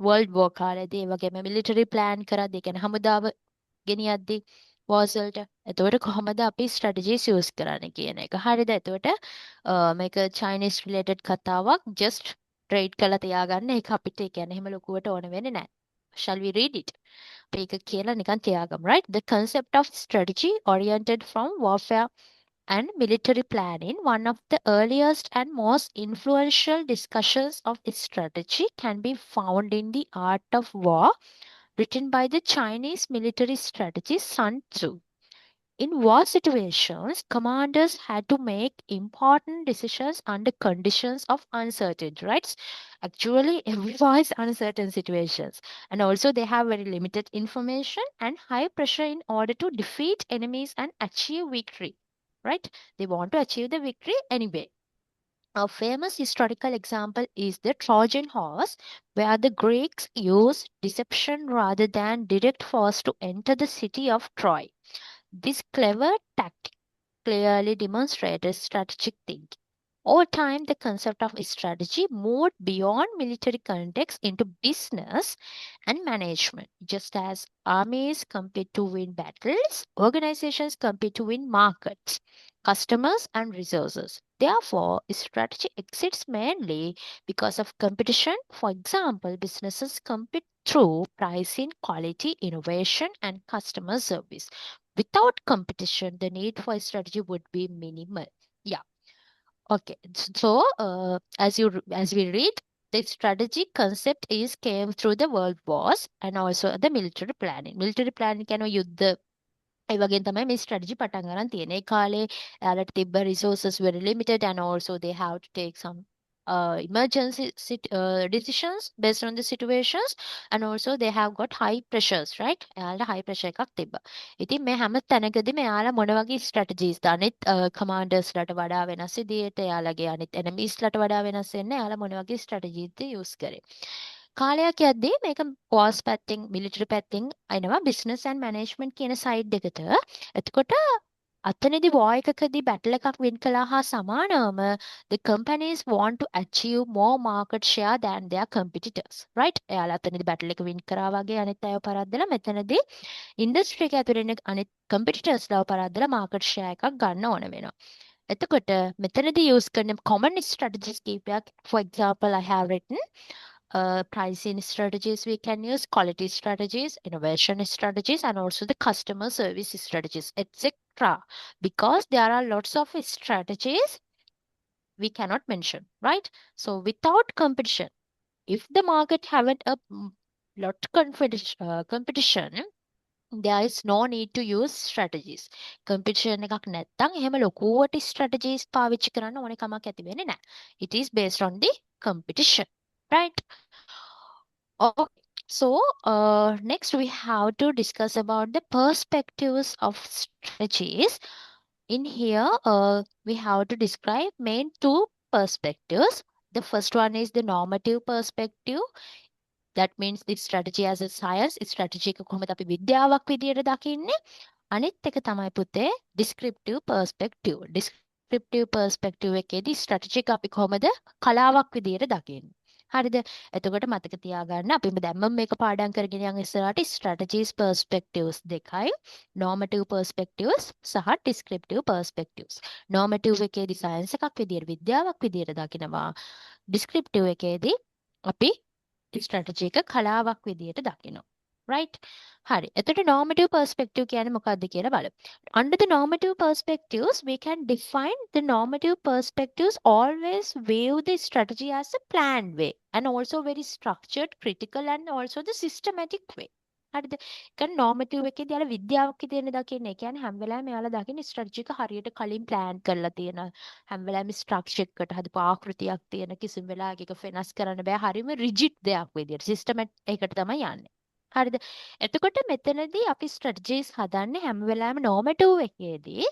වර්ල්ඩ් වෝර් කාලේදී ඒ වගේම මිලිටරි ප්ලෑන් කරද්දී ඒ කියන්නේ හමුදාව ගෙනියද්දී වෝර්ස් වලට. එතකොට කොහොමද අපි ස්ට්‍රැටජිස් යූස් කරන්නේ කියන එක. හරිද? එතකොට මේක චයිනීස් රිලේටඩ් කතාවක් just ට්‍රේඩ් කරලා තියාගන්න. ඒක අපිට ඒ කියන්නේ එහෙම ලොකුවට ඕන වෙන්නේ නැහැ. Shall we read it? අපි ඒක කියලා නිකන් තියාගමු, right? The concept of strategy oriented from warfare and military planning, one of the earliest and most influential discussions of strategy can be found in The Art of War, written by the Chinese military strategist Sun Tzu. In war situations, commanders had to make important decisions under conditions of uncertainty, right? Actually, every war is uncertain situations. And also, they have very limited information and high pressure in order to defeat enemies and achieve victory, right? They want to achieve the victory anyway. A famous historical example is the Trojan horse, where the Greeks used deception rather than direct force to enter the city of Troy. This clever tactic clearly demonstrated strategic thinking. Over time, the concept of strategy moved beyond military context into business and management. Just as armies compete to win battles, organizations compete to win markets, customers, and resources. Therefore, strategy exists mainly because of competition. For example, businesses compete through pricing, quality, innovation, and customer service. Without competition, the need for strategy would be minimal. Yeah. Okay. So, as we read, the strategy concept is came through the world wars and also the military planning. Military planning can युद्ध ඒ වගේම තමයි මේ strategy පටන් ගන්න තියෙන්නේ. ඒ කාලේ එයාලට තිබ්බ resources very limited and also they have to take some emergency decisions based on the situations and also they have got high pressures, right? එයාලට high pressure එකක් තිබ්බා. ඉතින් මේ හැම තැනකදීම එයාලා මොන වගේ strategies ද අනිත් commanders ලට වඩා වෙනස් විදියට එයාලගේ අනිත් enemies ලට වඩා වෙනස් වෙන්නේ එයාලා මොන වගේ strategies ද use කරේ. කාලයක් යද්දී මේක වෝස් පැත්තෙන් මිලිටරි පැත්තෙන් එනවා බිස්නස් ඇන්ඩ් මැනේජ්මන්ට් කියන සයිඩ් එකට. එතකොට අතනදී වෝ එකකදී බැටල් එකක් වින් කළා හා සමානවම the companies want to achieve more market share than their competitors, right? එයාලා අතනදී බැටල් එක වින් කරා වගේ අනිත් අයව පරද්දලා මෙතනදී ඉන්ඩස්ට්‍රි එක ඇතුළේ ඉන්න අනිත් competitorsලව පරද්දලා market share එකක් ගන්න ඕන වෙනවා. එතකොට මෙතනදී use කරන common strategies කීපයක්, for example I have written pricing strategies we can use, quality strategies, innovation strategies, and also the customer service strategies, etc. Because there are lots of strategies we cannot mention, right? So without competition, if the market haven't a lot competition, there is no need to use strategies. Competition එකක් නැත්තම් එහෙම ලොකුවට strategies පාවිච්චි කරන්න ඕනේ කමක් ඇති වෙන්නේ නැහැ. It is based on the competition, right? Okay, so next we have to discuss about the perspectives of strategies. In here, we have to describe main two perspectives. The first one is the normative perspective. That means the strategy as a science. strategy එක කොහොමද අපි විද්‍යාවක් විදියට දකින්නේ? අනිත් එක තමයි පුතේ descriptive perspective. descriptive perspective එකේදී strategy එක අපි කොහොමද කලාවක් විදියට දකින්නේ? හරිද? එතකොට මතක තියාගන්න අපි දැම්මම මේක පාඩම් කරගෙන යන ඉස්සරහට strategies perspectives දෙකයි normative perspectives සහ descriptive perspectives. normative එකේදී science එකක් විදියට විද්‍යාවක් විදියට දකිනවා. descriptive එකේදී අපි strategy එක කලාවක් විදියට දකිනවා. right? හරි. එතකොට normative perspective කියන්නේ මොකක්ද කියලා බලමු. Under the normative perspectives, we can define the normative perspectives always view the strategy as a planned way and also very structured, critical and also the systematic way. හරිද? කියන්නේ normative එකේදී යාලා විද්‍යාවක් විදියට දකින්නේ. ඒ කියන්නේ හැම වෙලාවෙම යාලා දකින්නේ strategy එක හරියට කලින් plan කරලා තියෙන හැම වෙලාවෙම structure එකකට හදපු ආකෘතියක් තියෙන කිසිම වෙලාවක ඒක වෙනස් කරන්න බෑ. හරියම rigid දෙයක් විදියට systematic එකට තමයි යන්නේ. හරිද? එතකොට මෙතනදී අපි strategies හදන්නේ හැම වෙලාවෙම normative එකේදී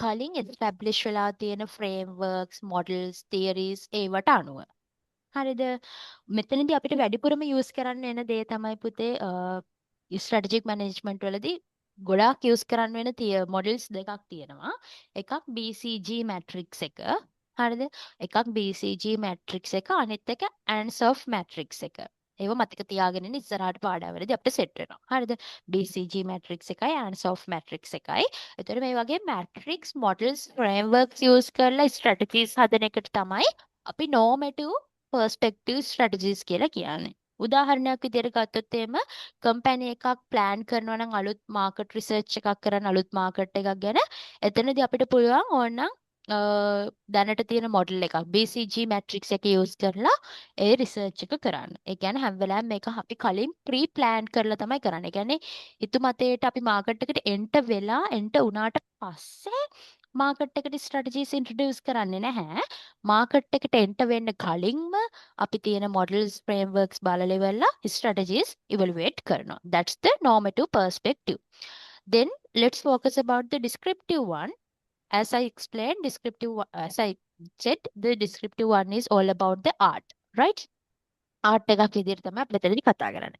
කලින් establish වෙලා තියෙන frameworks, models, theories ඒවට අනුව. හරිද? මෙතනදී අපිට වැඩිපුරම use කරන්න එන දේ තමයි පුතේ strategic management වලදී ගොඩාක් use කරන්න වෙන models දෙකක් තියෙනවා. එකක් BCG matrix එක. හරිද? එකක් BCG matrix එක, අනිත් එක Ansoff matrix එක. ඒව මතක තියාගෙන ඉන්න ඉස්සරහට පාඩම්වලදී අපිට සෙට් වෙනවා. හරිද? BCG matrix එකයි Ansoff matrix එකයි. එතකොට මේ වගේ matrix models frameworks use කරලා strategies හදන එකට තමයි අපි normative perspective strategies කියලා කියන්නේ. උදාහරණයක් විදිහට ගත්තොත් එහෙම කම්පැනි එකක් ප්ලෑන් කරනවා නම් අලුත් මාකට් රිසර්ච් එකක් කරන්න අලුත් මාකට් එකක් ගැන එතනදී අපිට පුළුවන් ඕනනම් දැනට තියෙන මොඩල් එකක් BCG මැට්‍රික්ස් එක යූස් කරලා ඒ රිසර්ච් එක කරන්න. ඒ කියන්නේ හැම වෙලාවෙම මේක අපි කලින් ප්‍රී ප්ලෑන් කරලා තමයි කරන්නේ. ඒ කියන්නේ හිතුමතේට අපි මාකට් එකට එන්ටර් වුණාට පස්සේ මාකට් එකට ස්ට්‍රැටජිස් ඉන්ට්‍රොඩියුස් කරන්නේ නැහැ. මාකට් එකට එන්ටර් වෙන්න කලින්ම අපි තියෙන models frameworks බලලා ඉවරලා strategies evaluate කරනවා. That's the normative perspective. Then let's focus about the descriptive one. As I explained, as I said, the descriptive one is all about the art, right? Art එකක් විදිහට තමයි අපි මෙතනදී කතා කරන්නේ.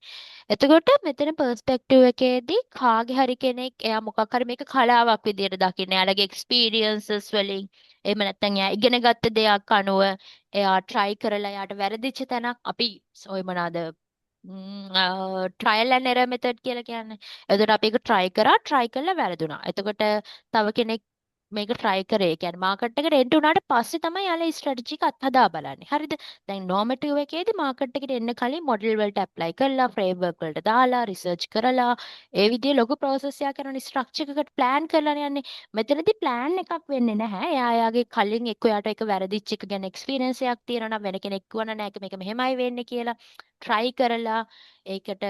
එතකොට මෙතන පර්ස්පෙක්ටිව් එකේදී කාගේ හරි කෙනෙක් එයා මොකක් හරි මේක කලාවක් විදිහට දකින්න. එයාලගේ එක්ස්පීරියන්සස් වලින් එහෙම නැත්නම් එයා ඉගෙන ගත්ත දෙයක් අනුව එයා try කරලා එයාට වැරදිච්ච තැනක් අපි ඔය මොනවාද ට්‍රයිල් ඇන්ඩ් එරර් මෙතඩ් කියලා කියන්නේ. එතකොට අපි ඒක try කරලා වැරදුනා. එතකොට තව කෙනෙක් මේක try කරේ. ඒ කියන්නේ මාකට් එකට එන්ටර් වුණාට පස්සේ තමයි යාලා ස්ට්‍රැටජි එක අත්හදා බලන්නේ. හරිද? දැන් normative එකේදී මාකට් එකට එන්න කලින් මොඩල් වලට ඇප්ලයි කරලා ෆ්‍රේම්වර්ක් වලට දාලා රිසර්ච් කරලා ඒ විදිහේ ලොකු process එකක් කරන ස්ට්‍රක්චර් එකකට plan කරලා යන්නේ. මෙතනදී plan එකක් වෙන්නේ නැහැ. එයා එයාගේ කලින් එක්ක යාට ඒක වැරදිච්ච එක ගැන එක්ස්පීරියන්ස් එකක් තියෙනවා නම් වෙන කෙනෙක් කිව්වනම් නෑ මේක මෙහෙමයි වෙන්නේ කියලා try කරලා ඒකට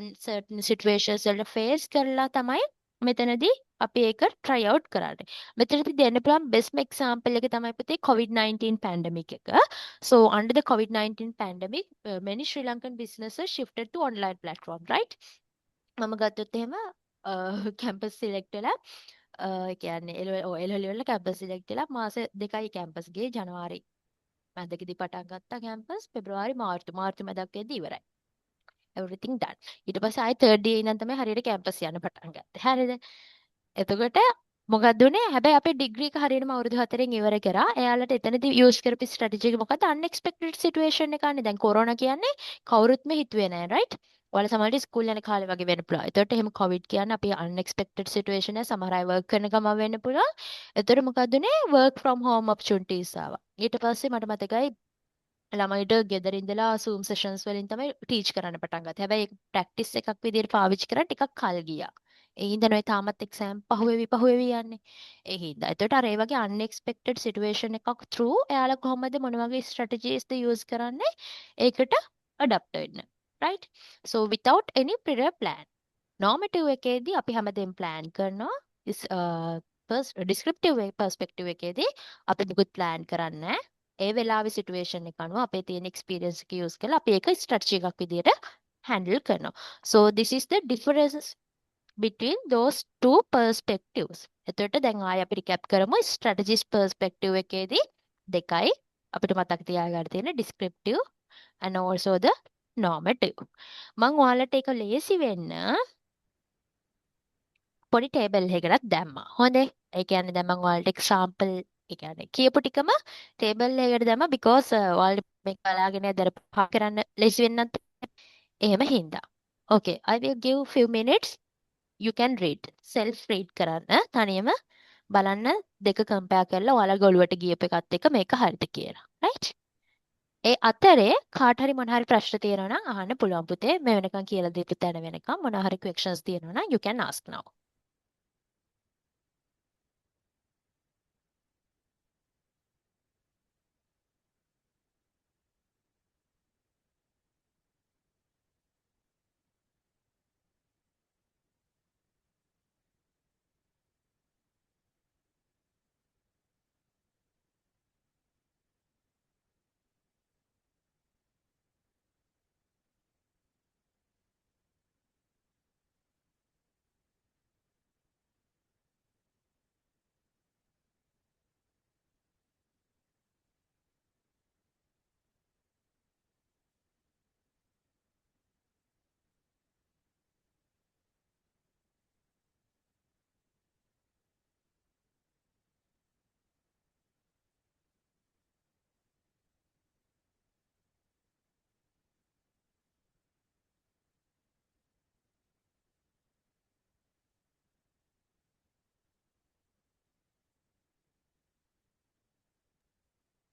uncertain situations වලට face කරලා තමයි මෙතනදී අපි ඒක try out කරන්නේ. මෙතනදී දෙන්න පුළුවන් best example එක තමයි පුතේ COVID-19 pandemic එක. So under the COVID-19 pandemic, many Sri Lankan businesses shifted to online platform, right? මම ගත්තොත් එහෙම කැම්පස් සිලෙක්ට් වෙලා ඒ කියන්නේ එල් වල කැම්පස් සිලෙක්ට් වෙලා මාස 2යි කැම්පස් ගියේ ජනවාරි මැදකදී පටන් ගත්තා කැම්පස් පෙබ්‍රවාරි මාර්තු මැදක් වෙද්දී ඉවරයි. everything done. ඊට පස්සේ ආයෙ third day ඉඳන් තමයි හරියට කැම්පස් යන්න පටන් ගත්තේ. හරිද? එතකොට මොකක්ද උනේ? හැබැයි අපේ ඩිග්‍රී එක හරියටම අවුරුදු 4න් ඉවර කරා. එයාලට එතනදී යූස් කරපු ස්ට්‍රැටජි එක මොකක්ද? අන්එක්ස්පෙක්ටඩ් සිටුේෂන් එකක්නේ. දැන් කොරෝනා කියන්නේ කවුරුත්ම හිතුවේ නැහැ, right? ඔයාලා සමහරවිට ස්කූල් යන කාලේ වගේ වෙන්න පුළුවන්. එතකොට එහෙම කොවිඩ් කියන්නේ අපි අන්එක්ස්පෙක්ටඩ් සිටුේෂන් එක සමහර අය වර්ක් කරන ගමන් වෙන්න පුළුවන්. එතකොට මොකක්ද උනේ? work from home opportunities ආවා. ඊට පස්සේ මට මතකයි ළමයිට ගෙදර ඉඳලා Zoom sessions වලින් තමයි ටීච් කරන්න පටන් ගත්තේ. හැබැයි ඒක ප්‍රැක්ටිස් එකක් විදිහට පාවිච්චි කරලා ටිකක් කල් ගියා. ඒ හින්දා නෝ තාමත් එක්සෑම් පහුවෙවි යන්නේ. ඒ හින්දා. එතකොට අර ඒ වගේ unexpected situation එකක් through එයාලා කොහොමද මොන වගේ strategies ද use කරන්නේ ඒකට adapt වෙන්න. right? So without any prior plan. normative එකේදී අපි හැමදේම plan කරනවා. descriptive perspective එකේදී අපි මුකුත් plan කරන්නේ නැහැ. ඒ වෙලාවේ සිටුේෂන් එක අනුව අපේ තියෙන එක්ස්පීරියන්ස් එක යූස් කරලා අපි ඒක ස්ට්‍රැටජි එකක් විදිහට හැන්ඩල් කරනවා. So this is the difference between those two perspectives. එතකොට දැන් ආයෙ අපි රිකැප් කරමු ස්ට්‍රැටජිස් perspective එකේදී දෙකයි අපිට මතක තියාගන්න තියෙන descriptive and also the normative. මම ඔයාලට ඒක ලේසි වෙන්න පොඩි ටේබල් එකකට දැම්මා. හොඳේ. ඒ කියන්නේ දැන් මම ඔයාලට එක්සැම්පල් ඒ කියන්නේ කියපු ටිකම ටේබල් එකකට දැම්මා because ඔයාලට මේක බලාගෙන ඉඳලා පහ කරන්න ලේසි වෙන්නත් එහෙම හින්දා. Okay, I will give few minutes. You can read. self read කරන්න තනියම බලන්න දෙක compare කරලා ඔයාලා ගොළුවට ගියප එකත් එක්ක මේක හරිද කියලා. right? ඒ අතරේ කාට හරි මොන හරි ප්‍රශ්න තියෙනවා නම් අහන්න පුළුවන් පුතේ. මේ වෙනකන් කියලා දීපු තැන වෙනකන් මොන හරි questions තියෙනවා නම් you can ask now.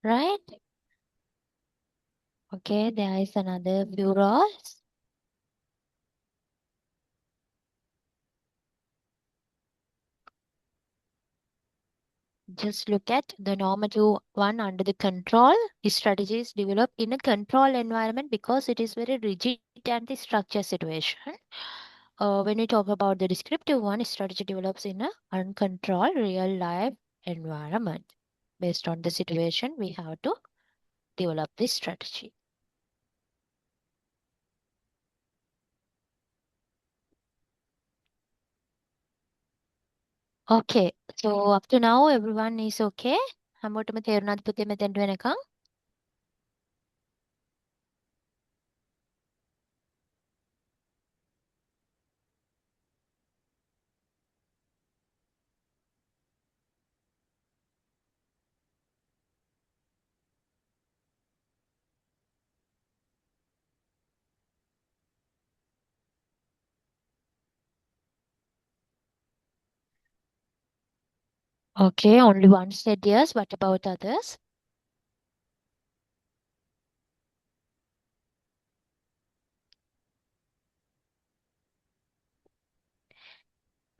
Right? Okay, there is another few rows. Just look at the normative one under the control. The strategy is developed in a control environment because it is very rigid and the structure situation. When we talk about the descriptive one, strategy develops in a uncontrolled real life environment. Based on the situation, we have to develop this strategy. Okay, so up to now, everyone is okay. හැමෝටම තේරුණාද පුතේ මෙතෙන්ට වෙනකන්? Okay, only one said yes. What about others?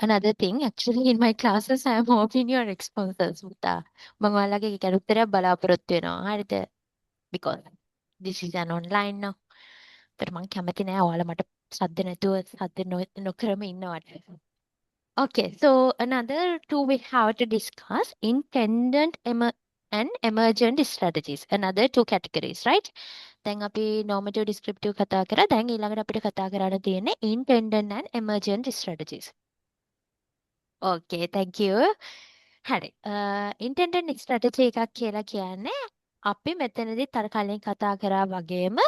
Another thing, actually in my classes I am hoping your responses පුතා. මම ඔයාලගේ කියන උත්තරයක් බලාපොරොත්තු වෙනවා. හරිද? Because this is an online now. but මම කැමති නෑ ඔයාලා මට සද්ද නැතුව සද්ද නොකරම ඉන්නවට. Okay, so another two we have to discuss and emergent strategies. Another two categories, right? දැන් අපි normative descriptive කතා කරා. දැන් ඊළඟට අපිට කතා කරන්න තියෙන්නේ intended and emergent strategies. Okay, thank you. හරි. intended strategy එකක් කියලා කියන්නේ අපි මෙතනදිත් අර කලින් කතා කරා වගේම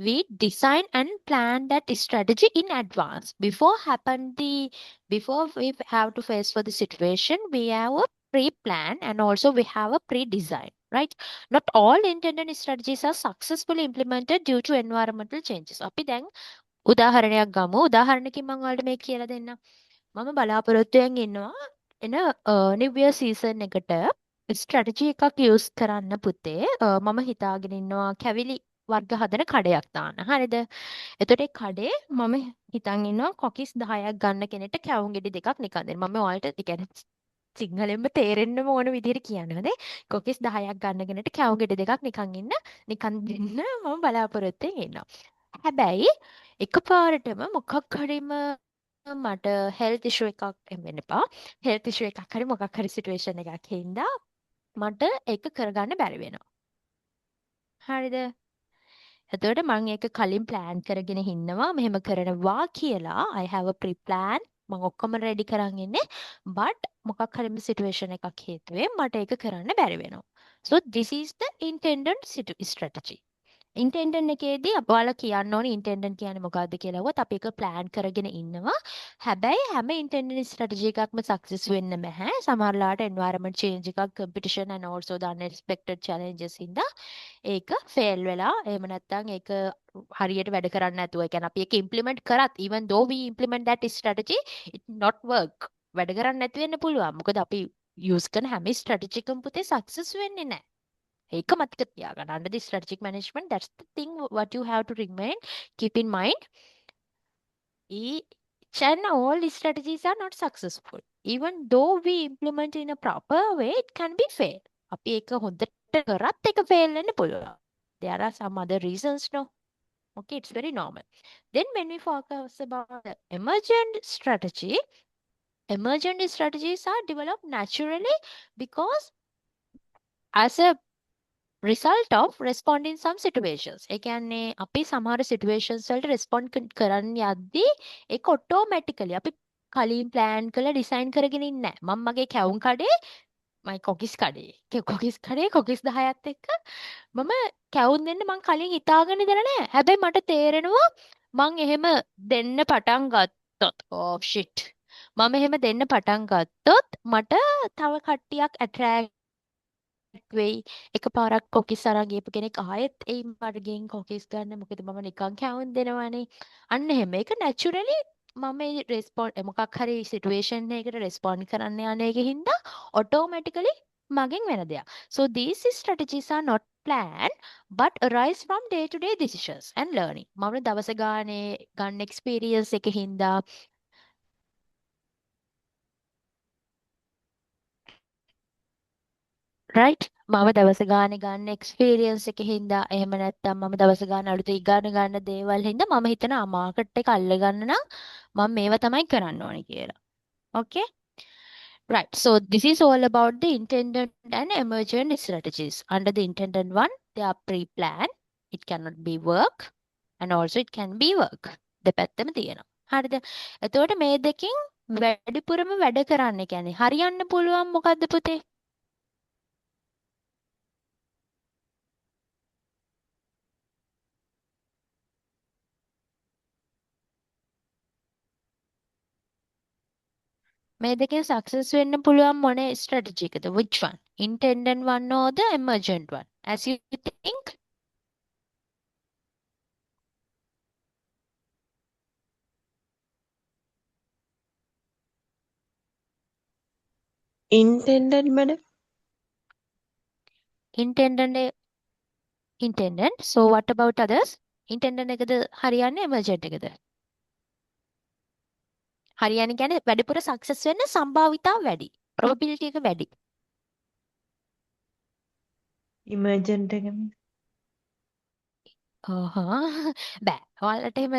we design and plan that strategy in advance before we have to face for the situation. We have a pre-plan and also we have a pre-design, right? Not all intended strategies are successfully implemented due to environmental changes. අපි දැන් උදාහරණයක් ගමු. උදාහරණකින් මම ඔයාලට මේක කියලා දෙන්නම්. මම බලාපොරොත්තුවෙන් ඉන්නවා එන new year season එකට ස්ට්‍රැටජි එකක් යූස් කරන්න පුතේ. මම හිතාගෙන ඉන්නවා කැවිලි වර්ග හදන කඩයක් දාන්න. හරිද? එතකොට ඒ කඩේ මම හිතන් ඉන්නවා කොකිස් 10ක් ගන්න කෙනෙක්ට කැවුම් ගෙඩි දෙකක් නිකන් දෙන්න. මම ඔයාලට ඒ කියන්නේ සිංහලෙන්ම තේරෙන්නම ඕන විදිහට කියනවා නේ. කොකිස් 10ක් ගන්න කෙනෙක්ට කැවුම් ගෙඩි දෙකක් නිකන් දෙන්න මම බලාපොරොත්තුවෙන් ඉන්නවා. හැබැයි එකපාරටම මොකක් හරිම මට හෙල්ත් ඉෂුව එකක් වෙන්න එපා. හෙල්ත් ඉෂුව එකක් හරි මොකක් හරි සිටුේෂන් එකක් හින්දා මට ඒක කරගන්න බැරි වෙනවා. හරිද? එතකොට මම ඒක කලින් ප්ලෑන් කරගෙන ඉන්නවා මෙහෙම කරනවා කියලා I have a pre-plan මම ඔක්කොම රෙඩි කරන් ඉන්නේ but මොකක් හරි සිටුේෂන් එකක් හේතුවෙන් මට ඒක කරන්න බැරි වෙනවා. So this is the intended strategy. ඉන්ටෙන්ඩන් එකේදී ඔයාලා කියන්න ඕනේ ඉන්ටෙන්ඩන් කියන්නේ මොකක්ද කියලා. වුත් අපි ඒක ප්ලෑන් කරගෙන ඉන්නවා. හැබැයි හැම ඉන්ටෙන්ඩන් ස්ට්‍රැටජි එකක්ම සක්සස් වෙන්න බෑ. සමහරලාට එන්වයරන්මන්ට් චේන්ජ් එකක්, competition and also the unexpected challenges හින්දා ඒක ෆේල් වෙලා එහෙම නැත්නම් ඒක හරියට වැඩ කරන්නේ නැතුව. ඒ කියන්නේ අපි ඒක ඉම්ප්ලිමන්ට් කරත් even though we implement that strategy it not work. වැඩ කරන්නේ නැති වෙන්න පුළුවන්. මොකද අපි යූස් කරන හැම ස්ට්‍රැටජි එකම පුතේ සක්සස් වෙන්නේ නැහැ. ඒක මතක තියාගන්න. Under the strategic management, that's the thing what you have to remain, keep in mind. Each and all strategies are not successful. Even though we implement in a proper way, it can be fail. අපි ඒක හොඳට කරත් ඒක fail වෙන්න පුළුවන්. There are some other reasons, no? Okay, it's very normal. Then when we focus about the emergent strategies are developed naturally because as a result of responding some situations. ඒ කියන්නේ අපි සමහර situations වලට respond කරන්න යද්දී ඒක automatically අපි කලින් plan කරලා design කරගෙන ඉන්නේ නැහැ. මම මගේ කැවුම් කඩේ මයි කොකිස් කඩේ කොකිස් 10ත් එක්ක මම කැවුම් දෙන්න මං කලින් හිතාගෙන ඉඳලා නැහැ. හැබැයි මට තේරෙනවා මං එහෙම දෙන්න පටන් ගත්තොත් oh shit මම එහෙම දෙන්න පටන් ගත්තොත් මට තව කට්ටියක් attract වෙයි. එකපාරක් කොකිස් අරන් ගියපු කෙනෙක් ආයෙත් එයි මට ගෙන් කොකිස් ගන්න. මොකද මම නිකන් කැවුම් දෙනවනේ. අන්න එහෙම. ඒක naturally මම මේ මොකක් හරි සිටුේෂන් එකකට රෙස්පොන්ඩ් කරන්න යන එකකින්ද automatically මගෙන් වෙන දෙයක්. So these strategies are not planned but arise from day to day decisions and learning. මම දවස ගානේ ගන්න experience එකකින්ද right මම දවස ගානේ ගන්න එක්ස්පීරියන්ස් එක හින්දා එහෙම නැත්නම් මම දවස ගාන අලුත ඉගෙන ගන්න දේවල් හින්දා මම හිතනවා මාකට් එක අල්ල ගන්න නම් මම මේවා තමයි කරන්න ඕනේ කියලා. Okay? Right. So this is all about the intended and emergent strategies. Under the intended one, they are pre-planned. It cannot be work and also it can be work. දෙපැත්තම තියෙනවා. හරිද? එතකොට මේ දෙකෙන් වැඩිපුරම වැඩ කරන්න කියන්නේ හරියන්න පුළුවන් මොකද්ද පුතේ? මේ දෙකෙන් සක්සස් වෙන්න පුළුවන් මොන ස්ට්‍රැටජි එකද? Which one? Intended one or the emergent one? As you think? intended madam. Intended. So what about others? Intended එකද හරියන්නේ emergent එකද? හරියන්නේ කියන්නේ වැඩිපුර සක්සස් වෙන්න සම්භාවිතාව වැඩි. probability එක වැඩි. emergent එක බෑ. ඔයාලට එහෙම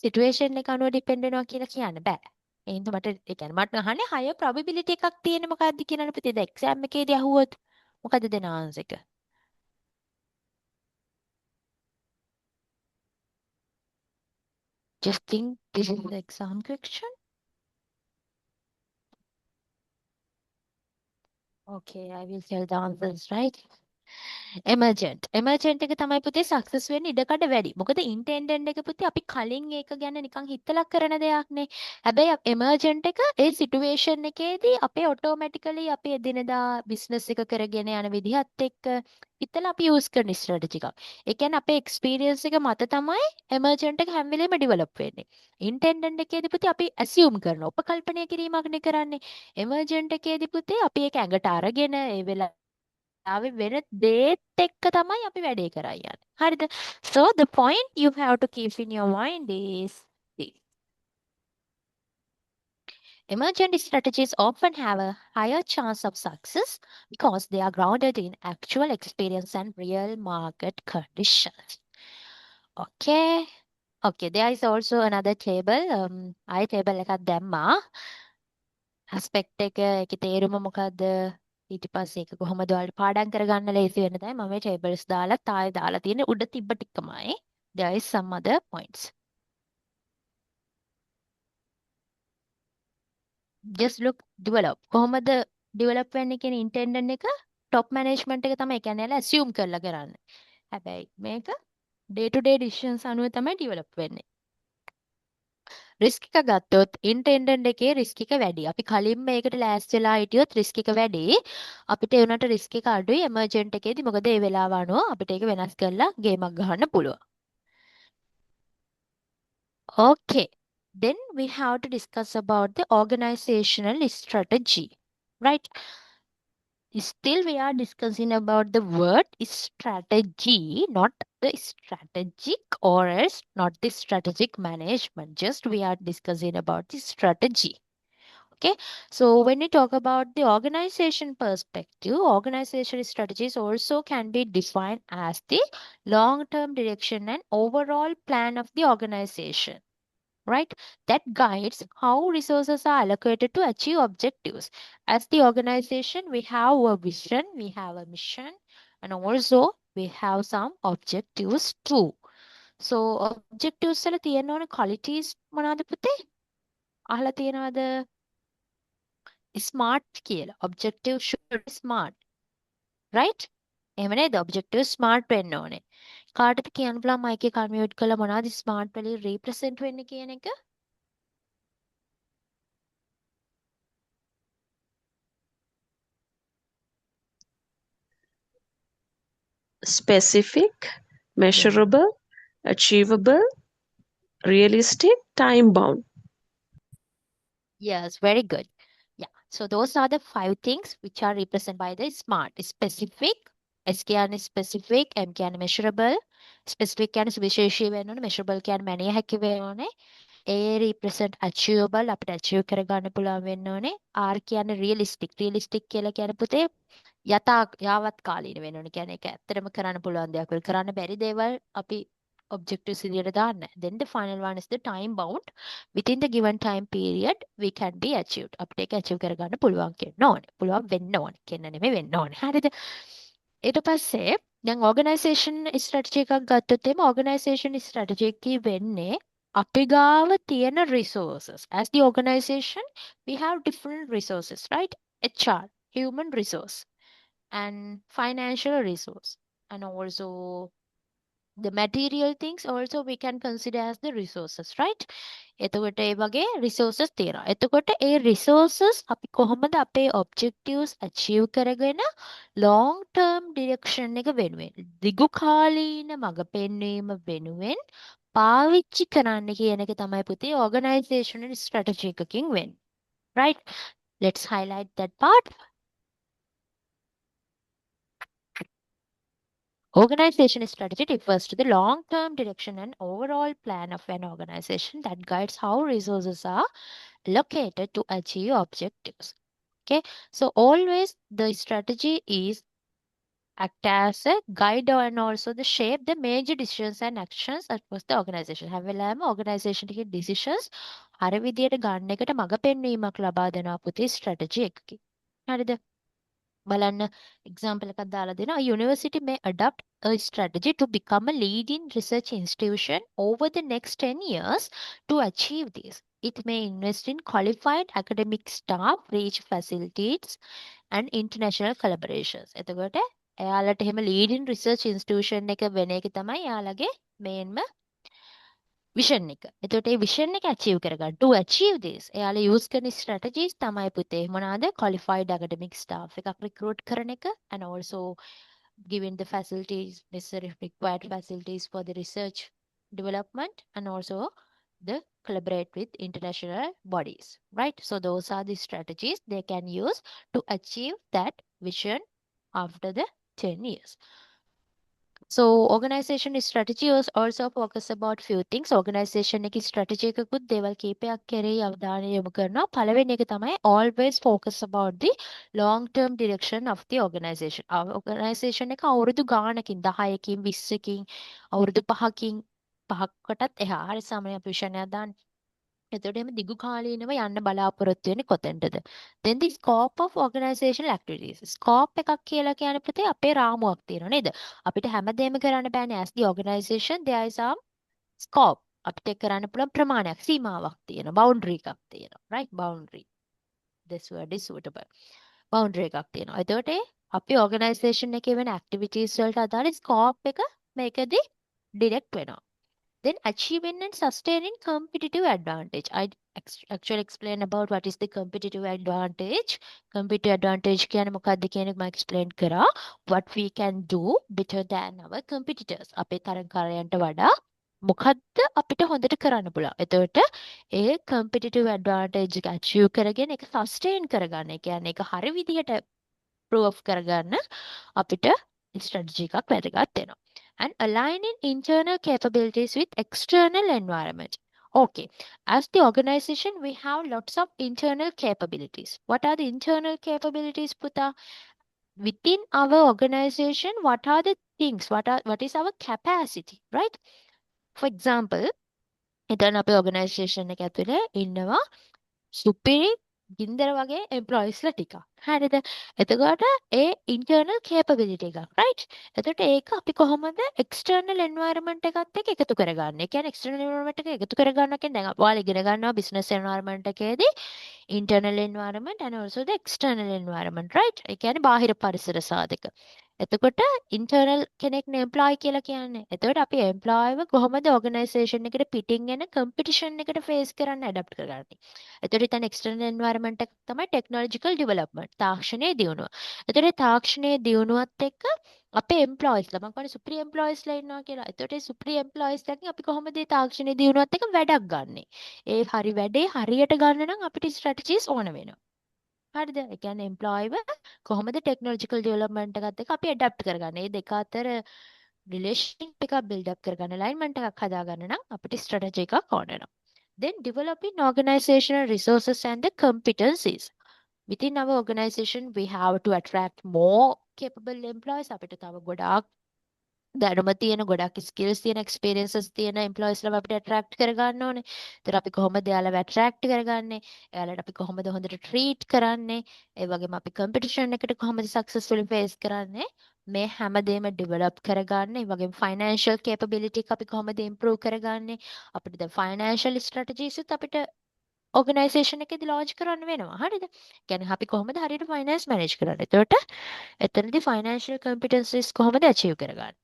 සිටුේෂන් එක අනුව ඩිපෙන්ඩ් වෙනවා කියලා කියන්න බෑ. එහෙනම් මට ඒ කියන්නේ මට අහන්නේ higher probability එකක් තියෙන්නේ මොකක්ද කියලානේ පුතේ. දැන් exam එකේදී අහුවොත් මොකද දෙන answer එක? Just think this is the exam question. Okay, I will tell the answers, right? එමර්ජන්ට් එක තමයි පුතේ සක්සස් වෙන්න ඉඩකඩ වැඩි. මොකද ඉන්ටෙන්ඩන්ට් එක පුතේ අපි කලින් ඒක ගැන නිකන් හිතලා කරන දෙයක් නේ. හැබැයි එමර්ජන්ට් එක ඒ සිටුේෂන් එකේදී අපේ ඔටෝමැටිකලි අපේ එදිනෙදා බිස්නස් එක කරගෙන යන විදිහත් එක්ක හිතලා අපි යූස් කරන ස්ට්‍රැටජි එකක්. ඒ කියන්නේ අපේ එක්ස්පීරියන්ස් එක මත තමයි එමර්ජන්ට් එක හැම වෙලේම ඩෙවලොප් වෙන්නේ. ඉන්ටෙන්ඩන්ට් එකේදී පුතේ අපි ඇසියුම් කරනවා. උපකල්පනය කිරීමක් නේ කරන්නේ. එමර්ජන්ට් එකේදී පුතේ අපි ඒක ඇඟට අරගෙන ඒ වෙලාව වෙන දේත් එක්ක තමයි අපි වැඩේ කරා යන්නේ. හරිද? So the point you have to keep in your mind is this. Emergent strategies often have a higher chance of success because they are grounded in actual experience and real market conditions. Okay. Okay, there is also another table. I table එකක් දැම්මා. aspect එක ඒකේ තේරුම මොකද්ද? ඊට පස්සේ ඒක කොහොමද ඔයාලට පාඩම් කරගන්න ලේසි වෙන තමයි මම මේ tables දාලා ආයෙ දාලා තියෙන්නේ උඩ තිබ්බ ටිකමයි. There is some other points. Just look develop. කොහොමද develop වෙන්නේ කියන intendant එක top management එක තමයි. ඒ කියන්නේ යාලා assume කරලා කරන්නේ. හැබැයි මේක day to day decisions අනුව තමයි develop වෙන්නේ. රිස්ක් එක ගත්තොත් ඉන්ටෙන්ඩන්ට් එකේ රිස්ක් එක වැඩි. අපි කලින් මේකට ලෑස්ති වෙලා හිටියොත් රිස්ක් එක වැඩි. අපිට ඒ උනට රිස්ක් එක අඩුයි එමර්ජන්ට් එකේදී. මොකද ඒ වෙලාව අනුව අපිට ඒක වෙනස් කරලා ගේමක් ගහන්න පුළුවන්. Okay. Then we have to discuss about the organizational strategy. Right? Still we are discussing about the word strategy, not the strategic or else not the strategic management. Just we are discussing about the strategy. Okay, so when we talk about the organization perspective, organization strategies also can be defined as the long-term direction and overall plan of the organization, right? That guides how resources are allocated to achieve objectives. As the organization, we have a vision, we have a mission, and also we have some objectives too. So objectives වල තියෙන ඕන qualities මොනවද පුතේ? අහලා තියෙනවද? Smart කියලා. objective should be smart. right? එහෙම නේද? objective smart වෙන්න ඕනේ. කාටද කියන්න පුළුවන් මයික් එක අන්මියුට් කරලා මොනවද ස්මාර්ට් වලින් represent වෙන්නේ කියන එක? Specific, Yeah. measurable, achievable, realistic, time bound. Yes, very good. Yeah. So those are the 5 things which are represented by the SMART. Specific, S කියන්නේ specific, M කියන්නේ measurable, specific කියන්නේ සුවිශේෂී වෙන්න ඕනේ, measurable කියන්නේ මැනිය හැකි වෙන්න ඕනේ. A represent achievable අපිට achieve කරගන්න පුළුවන් වෙන්න ඕනේ. R කියන්නේ realistic. Realistic කියලා කියන්නේ පුතේ යාවත් කාලීන වෙන්න ඕනේ. කියන්නේ ඒක ඇත්තටම කරන්න පුළුවන් දෙයක්. කරන්න බැරි දේවල් අපි objectives විදියට දාන්න. Then the final one is the time bound. Within the given time period we can be achieved. අපිට ඒක achieve කරගන්න පුළුවන් කියන්න ඕනේ. පුළුවන් වෙන්න ඕනේ. කියන්න නෙමෙයි වෙන්න ඕනේ. හරිද? ඊට පස්සේ දැන් organisation strategy එකක් ගත්තොත් එimhe organisation strategy එකේ වෙන්නේ අපි ගාව තියෙන resources. As the organization we have different resources, right? HR, human resource, and financial resource, and also the material things also we can consider as the resources, right? එතකොට ඒ වගේ resources තියෙනවා. එතකොට ඒ resources අපි කොහොමද අපේ objectives achieve කරගෙන long term direction එක වෙනුවෙන් දිගු කාලීන මඟ පෙන්වීම වෙනුවෙන් පාවිච්චි කරන්න කියන එක තමයි පුතේ organizational strategy එකකින් වෙන්නේ. Right? Let's highlight that part. Organization strategy refers to the long-term direction and overall plan of an organization that guides how resources are allocated to achieve objectives. Okay, so always the strategy is act as a guide and also the shape the major decisions and actions across the organization. හැම වෙලාවෙම organization එකේ decisions හරි විදියට ගන්න එකට මඟ පෙන්වීමක් ලබා දෙනවා පුතේ strategy එකකින්. හරිද? බලන්න example එකක් දාලා දෙනවා. A university may adopt a strategy to become a leading research institution over the next 10 years to achieve this. It may invest in qualified academic staff, reach facilities, and international collaborations. එතකොට එයාලට එහෙම leading research institution එක වෙන එක තමයි එයාලගේ මේන්ම vision එක. එතකොට ඒ විෂන් එක achieve කරගන්න. To achieve this, එයාලා use කරන strategies තමයි පුතේ මොනවාද? Qualified academic staff එකක් recruit කරන එක and also giving the facilities, necessary required facilities for the research development and also the collaborate with international bodies, right? So those are the strategies they can use to achieve that vision after the 10 years. So organization strategy is also focus about few things. Organization එකේ strategy එකකුත් දේවල් කීපයක් කෙරෙහි අවධානය යොමු කරනවා. පළවෙනි එක තමයි always focus about the long term direction of the organization. Organization එක අවුරුදු ගානකින් 10කින් 20කින් අවුරුදු 5කටත් එහා හරි සමය විෂණයක් දාන්න. එතකොට එimhe දිගු කාලීනව යන්න බලාපොරොත්තු වෙන්නේ කොතෙන්ටද? Then the scope of organizational activities. Scope එකක් කියලා කියන්නේ ප්‍රති අපේ රාමුවක් තියෙනවා නේද? අපිට හැමදේම කරන්න බෑනේ. As the organization there is some scope. අපිට කරන්න පුළුවන් ප්‍රමාණයක් සීමාවක් තියෙනවා. Boundary එකක් තියෙනවා. Right? Boundary. This word is suitable. Boundary එකක් තියෙනවා. එතකොට අපි organization එකේ වෙන activities වලට අදාළ scope එක මේකදී direct වෙනවා. Then achieving and sustaining competitive advantage. Actually explain about what is the competitive advantage. Competitive advantage කියන්නේ මොකක්ද කියන එක මම explain කරා. What we can do better than our competitors. අපේ තරඟකාරයන්ට වඩා මොකද්ද අපිට හොඳට කරන්න පුළුවන්. එතකොට ඒ competitive advantage එක achieve කරගෙන ඒක sustain කරගන්න. ඒ කියන්නේ ඒක හරි විදිහට prove කරගන්න අපිට strategy එකක් වැදගත් වෙනවා. And aligning internal capabilities with external environment. Okay, as the organization, we have lots of internal capabilities. What are the internal capabilities, Puta? Within our organization, what are the things? What is our capacity, right? For example, එතන අපේ organization එක ඇතුලේ ඉන්නවා සුපිරි ගින්දර වගේ එම්ප්ලොයිස්ලා ටිකක්. හරිද? එතකොට ඒ internal capability එකක්, right? එතකොට ඒක අපි කොහොමද external environment එකත් එක්ක එකතු කරගන්නේ? ඒ කියන්නේ external environment එක එකතු කරගන්නවා කියන්නේ දැන් ඔයාලා ඉගෙන ගන්නවා business environment එකේදී internal environment and also the external environment, right? ඒ කියන්නේ බාහිර පරිසර සාධක. එතකොට internal කෙනෙක්නේ employee කියලා කියන්නේ. එතකොට අපි employeeව කොහොමද organization එකට පිටින් එන competition එකට face කරන්න adapt කරගන්නේ? එතකොට ඉතින් external environment එක තමයි technological development. තාක්ෂණයේ දියුණුව. එතකොට තාක්ෂණයේ දියුණුවත් එක්ක අපේ employeesලා මම කියන්නේ superior employeesලා ඉන්නවා කියලා. එතකොට ඒ superior employeesලාගෙන් අපි කොහොමද මේ තාක්ෂණයේ දියුණුවත් එක්ක වැඩක් ගන්නෙ? ඒ හරි වැඩේ හරියට ගන්න නම් අපිට strategies ඕන වෙනවා. හරිද? ඒ කියන්නේ employeeව කොහොමද technological development එකත් එක්ක අපි adapt කරගන්නේ? මේ දෙක අතර relationship එකක් build up කරගන්න alignment එකක් හදාගන්න නම් අපිට strategy එකක් ඕන වෙනවා. Then developing organizational resources and the competencies. Within our organization, we have to attract more capable employees. අපිට තව ගොඩාක් දැනුම තියෙන ගොඩක් ස්කිල්ස් තියෙන එක්ස්පීරියන්සස් තියෙන එම්ප්ලොයිස්ලා අපිට ඇට්‍රැක්ට් කරගන්න ඕනේ. ඒතර අපි කොහොමද එයාලව ඇට්‍රැක්ට් කරගන්නේ? එයාලට අපි කොහොමද හොඳට ට්‍රීට් කරන්නේ? ඒ වගේම අපි කම්පිටිෂන් එකට කොහොමද සක්සස්ෆුලි ෆේස් කරන්නේ? මේ හැමදේම ඩෙවලොප් කරගන්න. ඒ වගේම ෆයිනෑන්ෂල් කේපබිලිටි එක අපි කොහොමද ඉම්ප්‍රූව් කරගන්නේ? අපිට දැන් ෆයිනෑන්ෂල් ස්ට්‍රැටජිස් උත් අපිට ඕගනයිසේෂන් එකේදී ලොන්ච් කරන්න වෙනවා. හරිද? කියන්නේ අපි කොහොමද හරියට ෆයිනෑන්ස් මැනේජ් කරන්නේ? එතකොට එතනදී ෆයිනෑන්ෂල් කම්පිටන්සිස් කොහොමද අචීව් කරගන්නේ?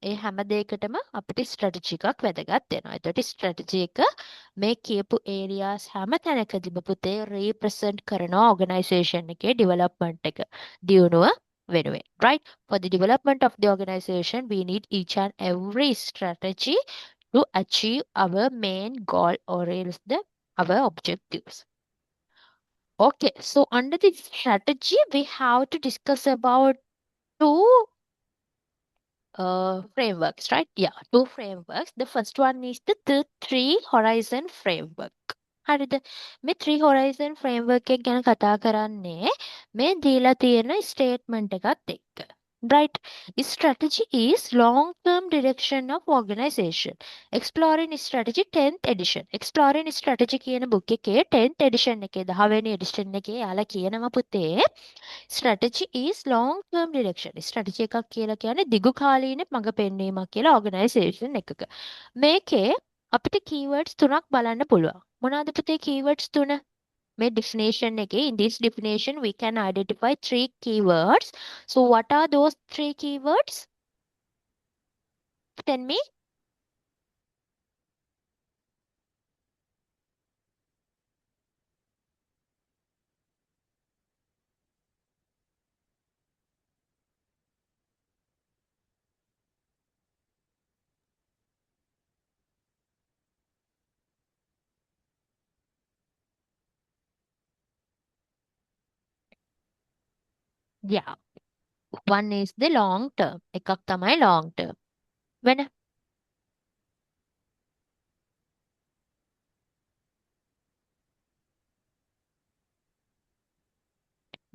ඒ හැම දෙයකටම අපිට ස්ට්‍රැටජි එකක් වැදගත් වෙනවා. එතකොට ස්ට්‍රැටජි එක මේ කියපු ඒරියාස් හැම තැනකදීම පුතේ රීප්‍රසන්ට් කරනවා ඕගනයිසේෂන් එකේ ඩෙවලොප්මන්ට් එක දියුණුව වෙනුවෙන්. Right? For the development of the organization, we need each and every strategy to achieve our main goal or else our objectives. Okay, so under the strategy, we have to discuss about two frameworks, right? Yeah, two frameworks. The first one is the three horizon framework. හරිද? මේ three horizon framework එක ගැන කතා කරන්නේ මේ දීලා තියෙන statement එකත් එක්ක. Right. Strategy is long-term direction of organization. Exploring strategy 10th edition. Exploring strategy කියන book එකේ 10th edition එකේ 10 වෙනි edition එකේ යාලා කියනවා පුතේ strategy is long-term direction. strategy එකක් කියලා කියන්නේ දිගු කාලීන මඟ පෙන්වීමක් කියලා organization එකක. මේකේ අපිට keywords තුනක් බලන්න පුළුවන්. මොනවාද පුතේ keywords තුන? මේ definition එකේ in this definition we can identify three keywords. So what are those three keywords? Tell me. Yeah. One is the long term. එකක් තමයි long term. වෙන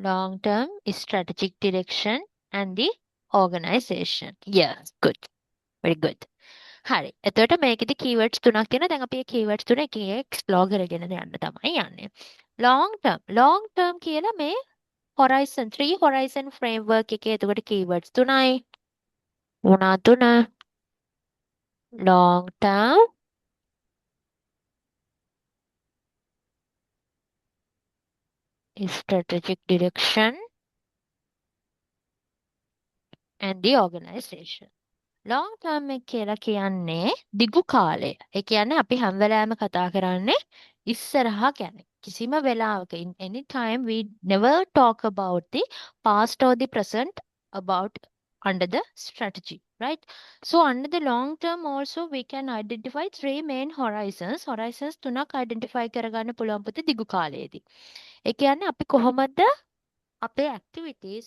long term strategic direction and the organization. Yes, good. Very good. හරි. එතකොට මේකෙදි keywords තුනක් තියෙනවා. දැන් අපි මේ keywords තුන එක එක explore කරගෙන යන්න තමයි යන්නේ. Long term. Long term කියලා මේ horizon 3 horizon framework එකේ එතකොට keywords තුනයි. මොනවා තුන? Long term, strategic direction and the organization. long term එක කියලා කියන්නේ දිගු කාලය. ඒ කියන්නේ අපි හැම වෙලාවෙම කතා කරන්නේ ඉස්සරහා ගැන. කිසිම වෙලාවක in any time we never talk about the past or the present about under the strategy, right? So under the long term also we can identify three main horizons. Horizons තුනක් identify කරගන්න පුළුවන් පුතේ දිගු කාලයේදී. ඒ කියන්නේ අපි කොහොමද අපේ activities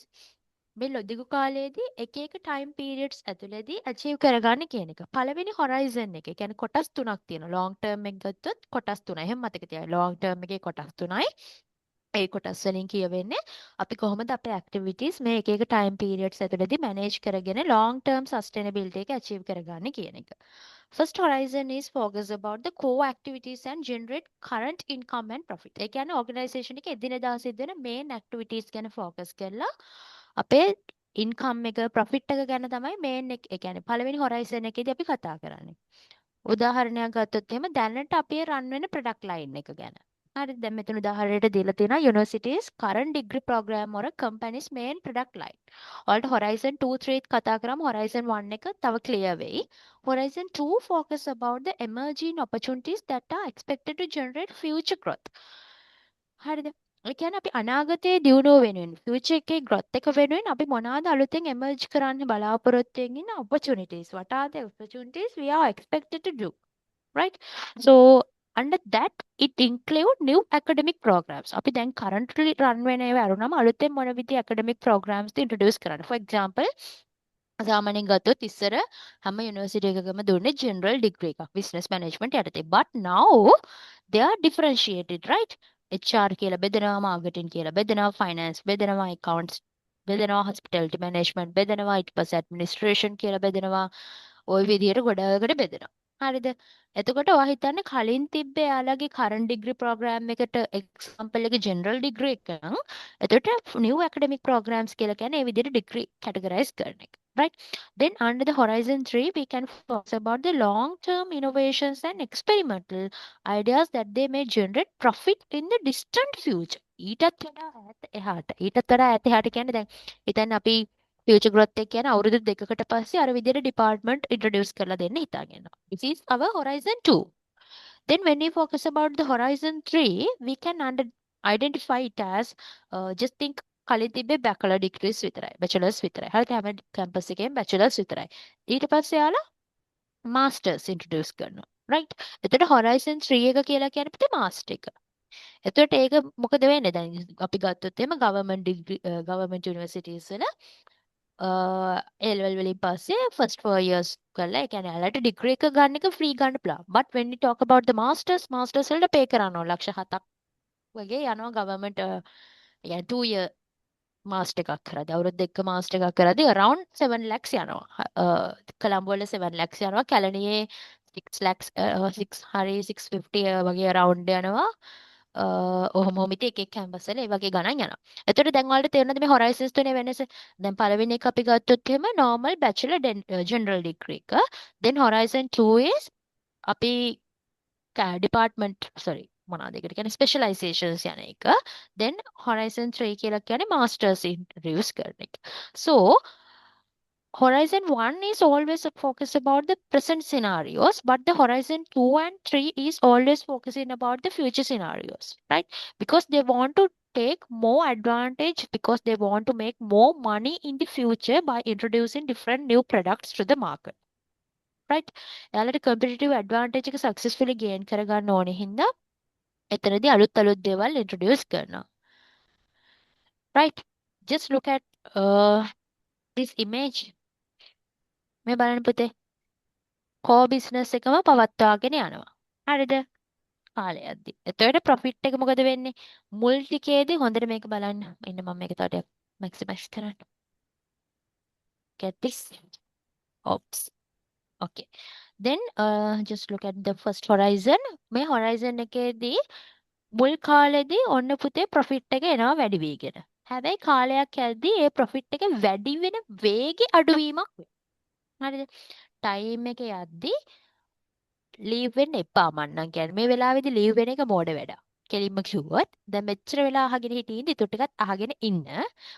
මේ ලොදිගු කාලයේදී එක එක time periods ඇතුළතදී achieve කරගන්න කියන එක. පළවෙනි horizon එක. ඒ කියන්නේ කොටස් තුනක් තියෙනවා. long term එක ගත්තොත් කොටස් තුනයි. එහෙනම් මතක තියාගන්න. long term එකේ කොටස් තුනයි. ඒ කොටස් වලින් කියවෙන්නේ අපි කොහොමද අපේ activities මේ එක එක time periods ඇතුළතදී manage කරගෙන long term sustainability එක achieve කරගන්න කියන එක. First horizon is focus about the core activities and generate current income and profit. ඒ කියන්නේ organization එකේ එදිනෙදා සිද්ධ වෙන main activities ගැන focus කරලා අපේ income එක profit එක ගැන තමයි main එක. ඒ කියන්නේ පළවෙනි horizon එකේදී අපි කතා කරන්නේ. උදාහරණයක් ගත්තොත් එහෙම දැනට අපි රන් වෙන product line එක ගැන. හරි දැන් මෙතන උදාහරණයට දීලා තියෙනවා universities current degree program or a company's main product line. ඔයාලට horizon 2 3 කතා කරාම horizon 1 එක තව clear වෙයි. Horizon 2 focus about the emerging opportunities that are expected to generate future growth. හරිද? ඒ කියන්නේ අපි අනාගතයේ දියුණුව වෙනුවෙන් future එකේ growth එක වෙනුවෙන් අපි මොනවාද අලුතෙන් emerge කරන්න බලාපොරොත්තු වෙන ඉන්න opportunities. What are the opportunities we are expected to do? Right? So under that it include new academic programs. අපි දැන් currently run වෙන ඒවා අරුණම අලුතෙන් මොන විදිහේ academic programs ද introduce කරන්න. For example සාමාන්‍යයෙන් ගත්තොත් ඉස්සර හැම යුනිවර්සිටි එකකම දුන්නේ general degree එකක් business management යටතේ. But now they are differentiated, right? HR කියලා බෙදෙනවා, marketing කියලා බෙදෙනවා, finance බෙදෙනවා, accounts බෙදෙනවා, hospitality management බෙදෙනවා, ඊට පස්සේ administration කියලා බෙදෙනවා. ওই විදිහට ගොඩාකට බෙදෙනවා. හරිද? එතකොට ඔයා හිතන්නේ කලින් තිබ්බේ යාළගේ current degree program එකට example එක general degree එක නම් එතකොට new academic programs කියලා කියන්නේ ඒ විදිහට degree categorize කරන එක. Right? Then under the horizon 3 we can focus about the long term innovations and experimental ideas that they may generate profit in the distant future. ඊටත් වඩා ඈත එහාට. ඊටත් වඩා ඈත එහාට කියන්නේ දැන් හිතන්න අපි future growth එක කියන අවුරුදු දෙකකට පස්සේ අර විදිහට department introduce කරලා දෙන්න හිතාගෙනවා. This is our horizon 2. Then when we focus about the horizon 3, we can identify it as just think කලින් තිබ්බේ bachelor degrees විතරයි. bachelors විතරයි. හරිද? හැම campus එකේම bachelors විතරයි. ඊට පස්සේ යාලා masters introduce කරනවා. right? එතකොට horizon 3 එක කියලා කියන්නේ පිටේ master එක. එතකොට ඒක මොකද වෙන්නේ දැන් අපි ගත්තොත් එහෙම government degree government universities වල A-level වලින් පස්සේ first 4 years කරලා ඒ කියන්නේ යාලට degree එක ගන්න එක free ගන්න පුළුවන්. But when we talk about the masters වලට pay කරන්න ඕන ලක්ෂ 7ක් වගේ යනවා government يعني 2 year මාස්ටර් එකක් කරද්දී අවුරුදු දෙක මාස්ටර් එකක් කරද්දී around 7 lakhs යනවා. කොළඹ වල 7 lakhs යනවා. කැලණියේ 6 lakhs 6 හරි 650 වගේ around යනවා. ඔහොම ඉතින් එක එක කැම්පස් වල ඒ වගේ ගණන් යනවා. එතකොට දැන් ඔයාලට තේරෙනවද මේ horizons තුනේ වෙනස? දැන් පළවෙනි එක අපි ගත්තොත් එහෙම normal bachelor general degree එක. then horizon 2 is අපි ඩිපාර්ට්මන්ට් මොනවද ඒකට කියන්නේ ස්පෙෂලයිසේෂන්ස් යන එක. then horizon 3 කියලා කියන්නේ masters introduce කරන එක. so horizon 1 is always focused about the present scenarios, but the horizon 2 and 3 is always focusing about the future scenarios, right? Because they want to take more advantage, because they want to make more money in the future by introducing different new products to the market, right? එයාලට competitive advantage එක successfully gain කරගන්න ඕනේ හින්දා එතනදී අලුත් දේවල් introduce කරනවා, right? Just look at this image. මේ බලන්න පුතේ. core business එකම පවත්වාගෙන යනවා. හරිද? කාලය යද්දි. එතකොට profit එක මොකද වෙන්නේ? මුල් ටිකේදී හොඳට මේක බලන්න. ඉන්න මම මේක තව ටිකක් maximize කරන්න. Get this? Oops. Okay. Then just look at the first horizon. මේ horizon එකේදී මුල් කාලෙදී ඔන්න පුතේ profit එක එනවා වැඩි වීගෙන. හැබැයි කාලයක් යද්දී ඒ profit එක වැඩි වෙන වේගෙ අඩුවීමක් වෙනවා. හරිද? time එක යද්දී ලීව් වෙන්න එපා මන්නම් කියන්නේ. මේ වෙලාවේදී ලීව් වෙන එක මෝඩ වැඩක්. කෙලින්ම කිව්වොත් දැන් මෙච්චර වෙලා අහගෙන හිටියින්ද ඊට ටිකක් අහගෙන ඉන්න.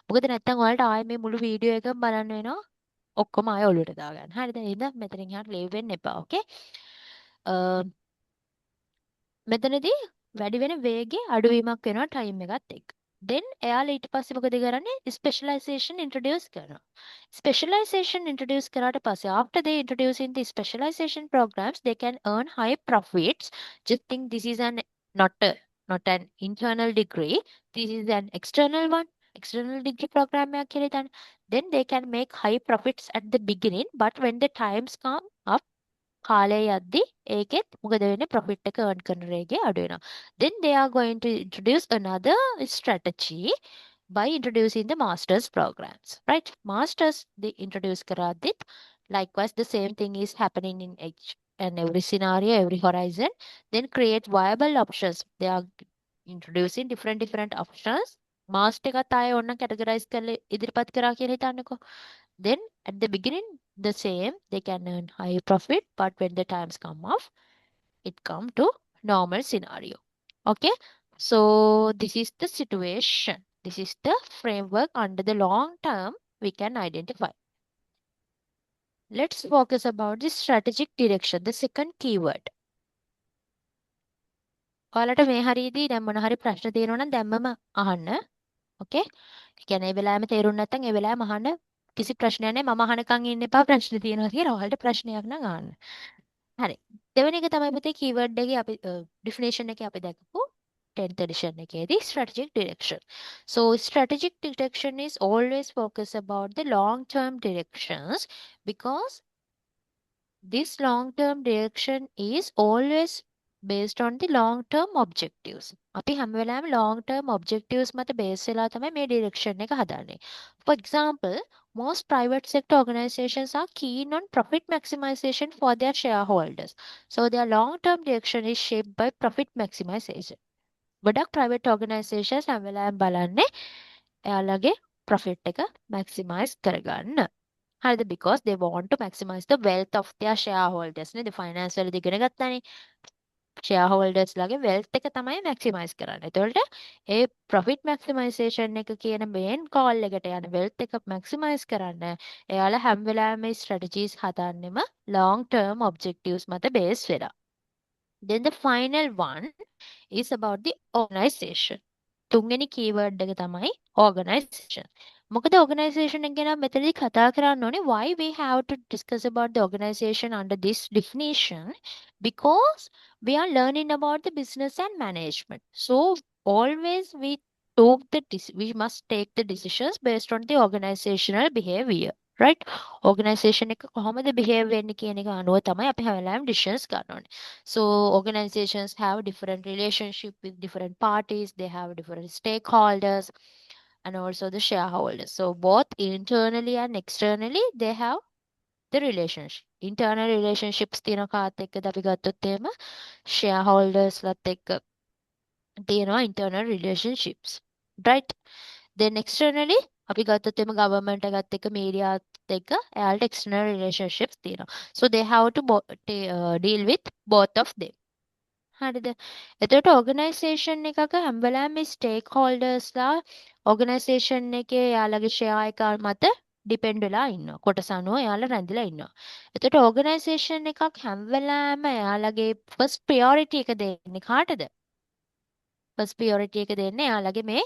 මොකද නැත්තම් ඔයාලට ආයේ මේ මුළු වීඩියෝ එකම බලන්න වෙනවා. ඔක්කොම ආයෙ ඔලුවට දාගන්න. හරිද? එහෙනම් මෙතනින් එහාට ලීව් වෙන්න එපා. ඕකේ? මෙතනදී වැඩි වෙන වේගයේ අඩුවීමක් වෙනවා ටයිම් එකත් එක්ක. then එයාලා ඊට පස්සේ මොකද කරන්නේ? specialization introduce කරනවා. specialization introduce කරාට පස්සේ after they introducing the specialization programs they can earn high profits. Just think this is not an internal degree. This is an external one. External degree program එකක් කියලා හිතන්න. then they can make high profits at the beginning, but when the times come up කාලය යද්දි ඒකෙත් මොකද වෙන්නේ profit එක earn කරන රේගේ අඩු වෙනවා. then they are going to introduce another strategy by introducing the masters programs, right? Masters they introduce කරද්දිත් likewise the same thing is happening in each and every scenario, every horizon. then create viable options. They are introducing different options. master එකත් ආයේ ඔන්න categorize කරලා ඉදිරිපත් කරා කියලා හිතන්නකෝ. then at the beginning the same, they can earn high profit, but when the times come off, it come to normal scenario. Okay, so this is the situation. This is the framework under the long term we can identify. Let's focus about the strategic direction, the second keyword. ඔයාලට මේ හරියදී දැන් මොන හරි ප්‍රශ්න තියෙනවා නම් දැම්මම අහන්න. Okay? ඒ කියන්නේ ඒ වෙලාවෙම තේරුම් නැත්නම් ඒ වෙලාවෙම අහන්න. කිසි ප්‍රශ්නයක් නැහැ. මම අහනකන් ඉන්න එපා ප්‍රශ්න තියෙනවා කියලා. ඔයාලට ප්‍රශ්නයක් නම් අහන්න. හරි. දෙවෙනි එක තමයි පුතේ keyword එකේ අපි definition එකේ අපි දැක්කපු 10th edition එකේදී strategic direction. So strategic direction is always focus about the long term directions, because this long term direction is always based on the long term objectives. අපි හැම වෙලාවෙම long term objectives මත base වෙලා තමයි මේ direction එක හදන්නේ. For example, most private sector organizations are keen on profit maximization for their shareholders. So their long term direction is shaped by profit maximization. ගොඩක් private organizations හැම වෙලාවෙම බලන්නේ එයාලගේ profit එක maximize කරගන්න. හරිද? because they want to maximize the wealth of their shareholders. නේද? finance වලදී ඉගෙන ගත්තානේ. shareholders ලාගේ wealth එක තමයි maximize කරන්නේ. එතකොට ඒ profit maximization එක කියන main goal එකට යන wealth එක maximize කරන්න එයාලා හැම වෙලාවෙම මේ strategies හදන්නෙම long term objectives මත base වෙලා. then the final one is about the organization. තුන්වෙනි keyword එක තමයි organization. මොකද organization එක ගැන මෙතනදී කතා කරන්න ඕනේ why we have to discuss about the organization under this definition, because we are learning about the business and management. So always we must take the decisions based on the organizational behavior, right? organization එක කොහොමද behave වෙන්නේ කියන එක අනුව තමයි අපි හැම වෙලාවෙම decisions ගන්න ඕනේ. So organizations have different relationship with different parties, they have different stakeholders. and also the shareholders. So both internally and externally they have the relationship. Internal relationships තියෙන කාත් එක්කද අපි ගත්තොත් එහෙම shareholders ලත් එක්ක තියෙනවා internal relationships. Right? Then externally අපි ගත්තොත් එම government එකත් එක්ක media එකත් එක්ක එයාලට external relationships තියෙනවා. So they have to deal with both of them. හරිද? එතකොට organisation එකක හැම වෙලාවෙම stakeholdersලා organisation එකේ එයාලගේ share එක මත depend වෙලා ඉන්නවා. කොටස අනුව එයාලා රැඳිලා ඉන්නවා. එතකොට organisation එකක් හැම වෙලාවෙම එයාලගේ first priority එක දෙන්නේ කාටද? first priority එක දෙන්නේ එයාලගේ මේ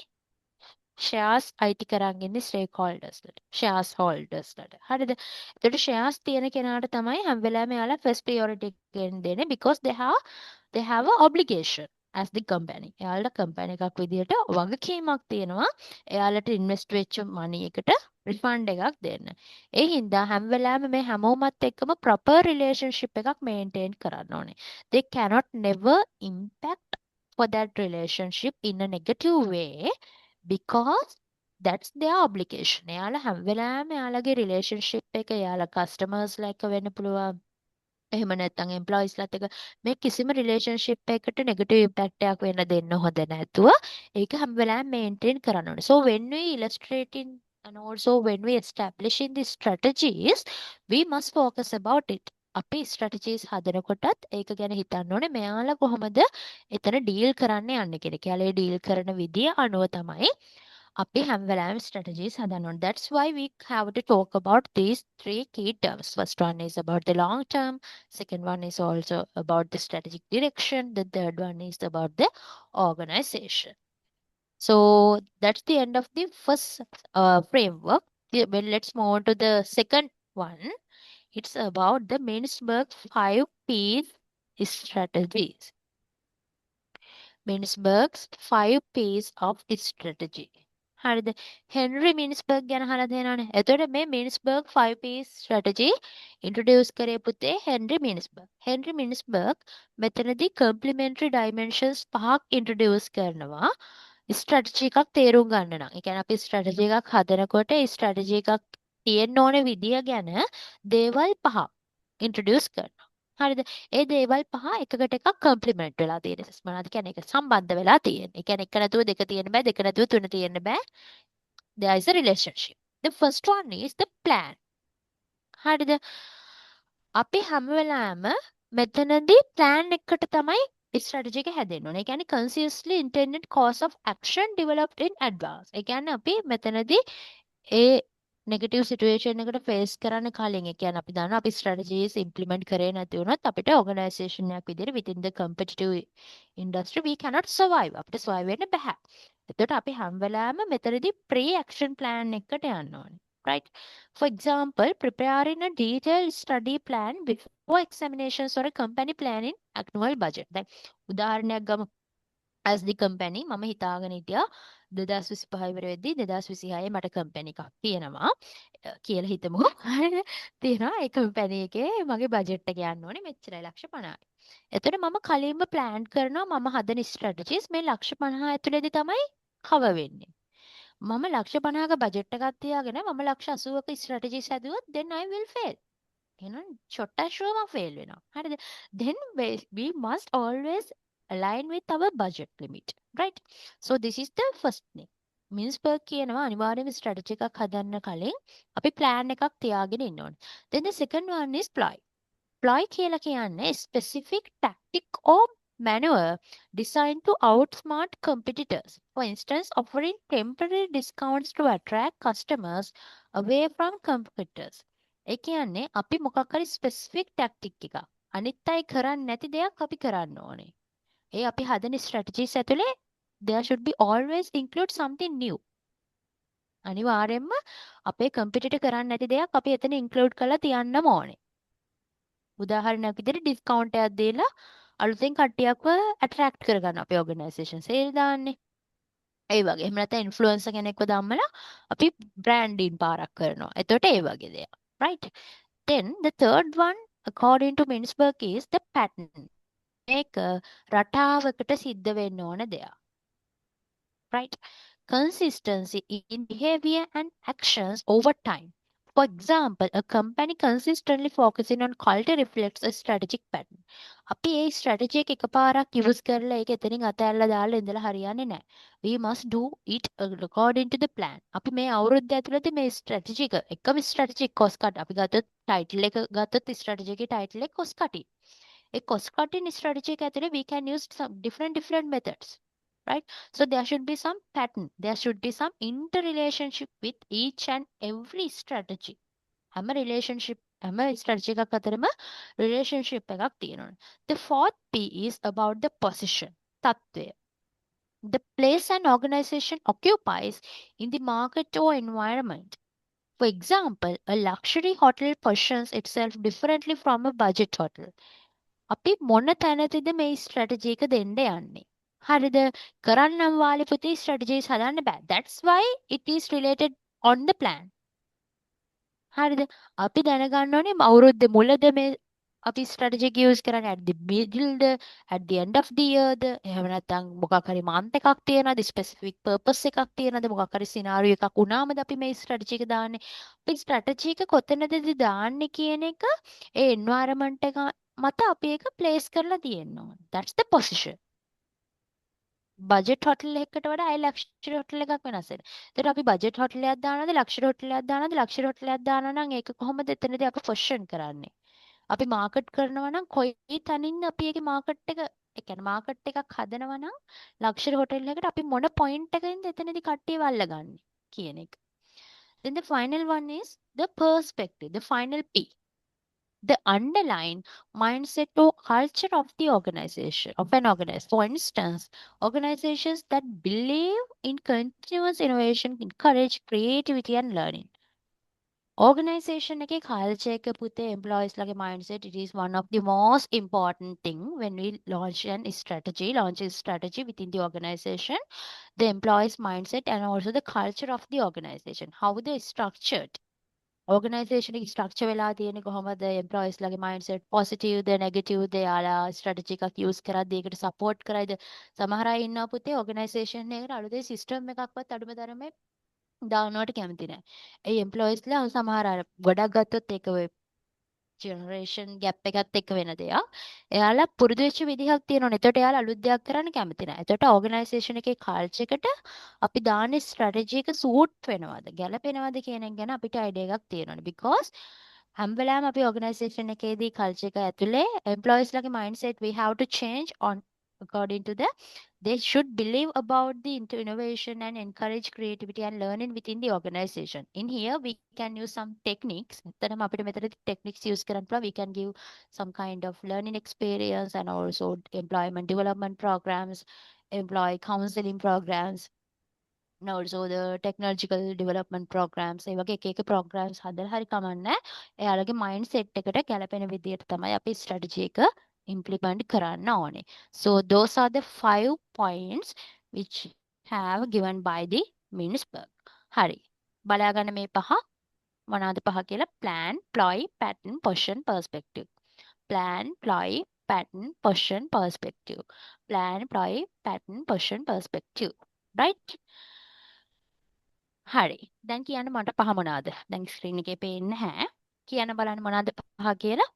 shares අයිති කරන් ඉන්නේ stakeholdersලට shares holdersලට හරිද එතකොට shares තියෙන කෙනාට තමයි හැම වෙලාවෙම එයාලා first priority එකෙන් දෙන්නේ because they have a obligation as the company එයාලට company එකක් විදියට වගකීමක් තියෙනවා එයාලට invest වෙච්ච money එකට refund එකක් දෙන්න ඒ හින්දා හැම වෙලාවෙම මේ හැමෝමත් එක්කම proper relationship එකක් maintain කරන්න ඕනේ they cannot never impact for that relationship in a negative way because that's their obligation. එයාලා හැම වෙලාවෙම එයාලගේ relationship එක එයාලා customers like වෙන්න පුළුවන්. එහෙම නැත්නම් employees ලත් එක මේ කිසිම relationship එකකට negative impact එකක් වෙන්න දෙන්න හොඳ නැතුව ඒක හැම වෙලාවෙම maintain කරන්න ඕනේ. So when we illustrating and also when we establishing the strategies we must focus about it. අපි strategies හදනකොටත් ඒක ගැන හිතන්න ඕනේ මෙයාලා කොහොමද එතන deal කරන්න යන්නේ කියන එක. එයාලා deal කරන විදිය අනුව තමයි අපි හැම වෙලාවෙම strategies හදන්න ඕනේ. That's why we have to talk about these three key terms. First one is about the long term. Second one is also about the strategic direction. The third one is about the organization. So that's the end of the first framework. Well, let's move on to the second one. It's about the Mintzberg 5 P's strategies. Mintzberg's 5 P's of strategy. හරිද Henry මිනිස්බර්ග් ගැන අහලා තියෙනවනේ. එතකොට මේ මිනිස්බර්ග් 5 P's strategy introduce කරේ පුතේ Henry මිනිස්බර්ග්. Henry මිනිස්බර්ග් මෙතනදී complementary dimensions පහක් introduce කරනවා. strategy එකක් තේරුම් ගන්න නම්. ඒ කියන්නේ අපි strategy එකක් හදනකොට ඒ strategy එකක් තියෙන්න ඕනේ විදිය ගැන දේවල් පහක් introduce කරනවා. හරිද ඒ දේවල් පහ එකකට එකක් කම්ප්ලිමන්ට් වෙලා තියෙන මොනවද කියන්නේ ඒක සම්බන්ධ වෙලා තියෙන. ඒ කියන්නේ එක නැතුව දෙක තියෙන්න බෑ දෙක නැතුව තුන තියෙන්න බෑ. There is a relationship. The first one is the plan. හරිද අපි හැම වෙලාවෙම මෙතනදී plan එකකට තමයි strategy එක හැදෙන්න ඕනේ. ඒ කියන්නේ consciously intended course of action developed in advance. ඒ කියන්නේ අපි මෙතනදී ඒ නෙගටිව් සිටුේෂන් එකට ෆේස් කරන්න කලින් ඒ කියන්නේ අපි දන්නවා අපි ස්ට්‍රැටජිස් ඉම්ප්ලිමන්ට් කරේ නැති වුණොත් අපිට ඕගනයිසේෂන් එකක් විදිහට within the competitive industry we cannot survive අපිට survive වෙන්න බෑ. එතකොට අපි හැම වෙලාවෙම මෙතනදී pre action plan එකකට යන්න ඕනේ. Right? For example, preparing a detailed study plan before examinations or a company planning annual budget. දැන් උදාහරණයක් ගමු. as the company මම හිතාගෙන හිටියා 2025 ඉවර වෙද්දී 2026 මට කම්පැනි එකක් තියෙනවා කියලා හිතමු. තියෙනවා ඒ කම්පැනි එකේ මගේ බජට් එක යන්න ඕනේ මෙච්චරයි ලක්ෂ 50යි. එතකොට මම කලින්ම ප්ලෑන් කරනවා මම හදන ස්ට්‍රැටජිස් මේ ලක්ෂ 50 ඇතුළේදී තමයි කවර් වෙන්නේ. මම ලක්ෂ 50ක බජට් එකක් තියාගෙන මම ලක්ෂ 80ක strategies හැදුවොත් then I will fail. එහෙනම් චොට්ටක් ෂුවර්ම ෆේල් වෙනවා. හරිද? Then we must always align with our budget limit. Right? So this is the first thing. මිනිස්බර්ග් කියනවා අනිවාර්යයෙන්ම ස්ට්‍රැටජි එකක් හදන්න කලින් අපි plan එකක් තියාගෙන ඉන්න ඕනේ. Then the second one is ploy. ploy කියලා කියන්නේ specific tactic or maneuver designed to outsmart competitors. For instance, offering temporary discounts to attract customers away from competitors. ඒ කියන්නේ අපි මොකක් හරි ස්පෙસિෆික් ටැක්ටික් එකක් අනිත් අය කරන්නේ නැති දෙයක් අපි කරන්න ඕනේ. ඒ අපි හදන ස්ට්‍රැටජිස් ඇතුලේ there should be always include something new. අනිවාර්යයෙන්ම අපේ කම්පිටිටර් කරන්නේ නැති දෙයක් අපි එතන ඉන්ක්ලූඩ් කරලා තියන්නම ඕනේ. උදාහරණයක් විදිහට ඩිස්කවුන්ට් එකක් දීලා අලුතෙන් කට්ටියක්ව ඇට්‍රැක්ට් කරගන්න අපේ ඕගනයිසේෂන් සේල් දාන්නේ. ඒ වගේ. එහෙම නැත්නම් ඉන්ෆ්ලුවෙන්සර් කෙනෙක්ව දැම්මලා අපි බ්‍රෑන්ඩින් පාරක් කරනවා. එතකොට ඒ වගේ දෙයක්. Right? Then the third one, according to Mintzberg, is the pattern. මේක රටාවකට සිද්ධ වෙන්න ඕන දෙයක්. Right? consistency in behavior and actions over time. For example, a company consistently focusing on quality reflects a strategic pattern. අපි ඒ strategy එක එකපාරක් use කරලා ඒක එතනින් අතහැරලා දාලා ඉඳලා හරියන්නේ නැහැ. We must do it according to the plan. අපි මේ අවුරුද්ද ඇතුළතදී මේ strategy එකම strategy cost cut අපි ගත්තොත් title එක ගත්තොත් strategy එකේ title එක cost cutting. A cost cutting strategy එක ඇතුලේ we can use some different methods, right? So there should be some pattern, there should be some interrelationship with each and every strategy. හැම relationship හැම strategy එකක් අතරම relationship එකක් තියෙනවා. The fourth P is about the position, තත්වය. The place an organization occupies in the market or environment. For example, a luxury hotel positions itself differently from a budget hotel. අපි මොන තැනදද මේ strategy එක දෙන්න යන්නේ? හරිද? කරන්නම් වාලේ පුතේ ස්ට්‍රැටජිස් හදන්න බෑ. That's why it is related on the plan. හරිද? අපි දැනගන්න ඕනේ අවුරුද්දේ මුලද මේ අපි ස්ට්‍රැටජි එක යූස් කරන්නේ at the middle at the end of the year එහෙම නැත්නම් මොකක් හරි month එකක් තියනවාද specific purpose එකක් තියනවාද මොකක් හරි scenario එකක් වුණාමද අපි මේ ස්ට්‍රැටජි එක දාන්නේ අපි ස්ට්‍රැටජි එක කොතනද දාන්නේ කියන එක ඒ environment එක මත අපි ඒක place කරලා තියෙන්න ඕන. That's the position. Budget hotel එකකට වඩා අය ලක්ෂරි හොටල් එකක් වෙනස් වෙනවා. ඒතර අපි බජට් හොටල් එකක් දානවද ලක්ෂරි හොටල් එකක් දානවද ලක්ෂරි හොටල් එකක් දානවා නම් ඒක කොහොමද එතනදී අපි පොසිෂන් කරන්නේ? අපි මාකට් කරනවා නම් කොයි තැනින්ද අපි ඒකේ මාකට් එක ඒ කියන්නේ මාකට් එකක් හදනවා නම් ලක්ෂරි හොටල් එකකට අපි මොන පොයින්ට් එකකින්ද එතනදී කට්ටියව අල්ලගන්නේ කියන එක. Then the final one is the perspective, the final P. The underlying mindset or culture of the organization, of an organization. For instance, organizations that believe in continuous innovation encourage creativity and learning. Organization එකේ culture එක පුතේ employees ලගේ mindset, it is one of the most important thing when we launch a strategy within the organization. The employees mindset and also the culture of the organization, how they structured. Organisation එක structure වෙලා තියෙන්නේ කොහොමද එම්ප්ලොයිස් ලගේ mindset පොසිටිව්ද නෙගටිව්ද යාලා strategy එකක් use කරද්දී ඒකට support කරයිද සමහර අය ඉන්නවා පුතේ ඕගනයිසේෂන් එකකට අලුතෙන් සිස්ටම් එකක්වත් අඩුම තරමේ දානවට කැමති නැහැ. ඒ එම්ප්ලොයිස්ලා සමහර අය ගොඩක් ගත්තොත් ඒක ඔය ජෙනරේෂන් ගැප් එකත් එක්ක වෙන දෙයක්. එයාලා පුරුදු වෙච්ච විදිහක් තියෙනවනේ. එතකොට එයාලා අලුත් දෙයක් කරන්න කැමති නැහැ. එතකොට ඕගනයිසේෂන් එකේ කල්චර් එකට අපි දාන්නේ ස්ට්‍රැටජි එක සූට් වෙනවද? ගැලපෙනවද කියන එක ගැන අපිට අයිඩියා එකක් තියෙනවනේ. because හැම වෙලාවෙම අපි ඕගනයිසේෂන් එකේදී කල්චර් එක ඇතුලේ එම්ප්ලොයිස් ලගේ mindset we have to change on according to the they should believe about the innovation and encourage creativity and learning within the organization. In here, we can use some techniques. එතනම අපිට මෙතන techniques use කරන්න පුළුවන්. We can give some kind of learning experience and also employment development programs, employee counseling programs, and also the technological development programs. ඒ වගේ එක එක programs හදලා හරි කමන්නේ. එයාලගේ mindset එකට ගැලපෙන විදිහට තමයි අපි strategy එක implement කරන්න ඕනේ. So those are the 5 points which have given by the Mintzberg. හරි. බලා ගන්න මේ පහ මොනවාද පහ කියලා plan, ploy, pattern, position, perspective. Plan, ploy, pattern, position, perspective. Plan, ploy, pattern, position, perspective. Right? හරි. දැන් කියන්න මට පහ මොනවාද? දැන් ස්ක්‍රීන් එකේ පේන්නේ නැහැ. කියන්න බලන්න මොනවාද පහ කියලා.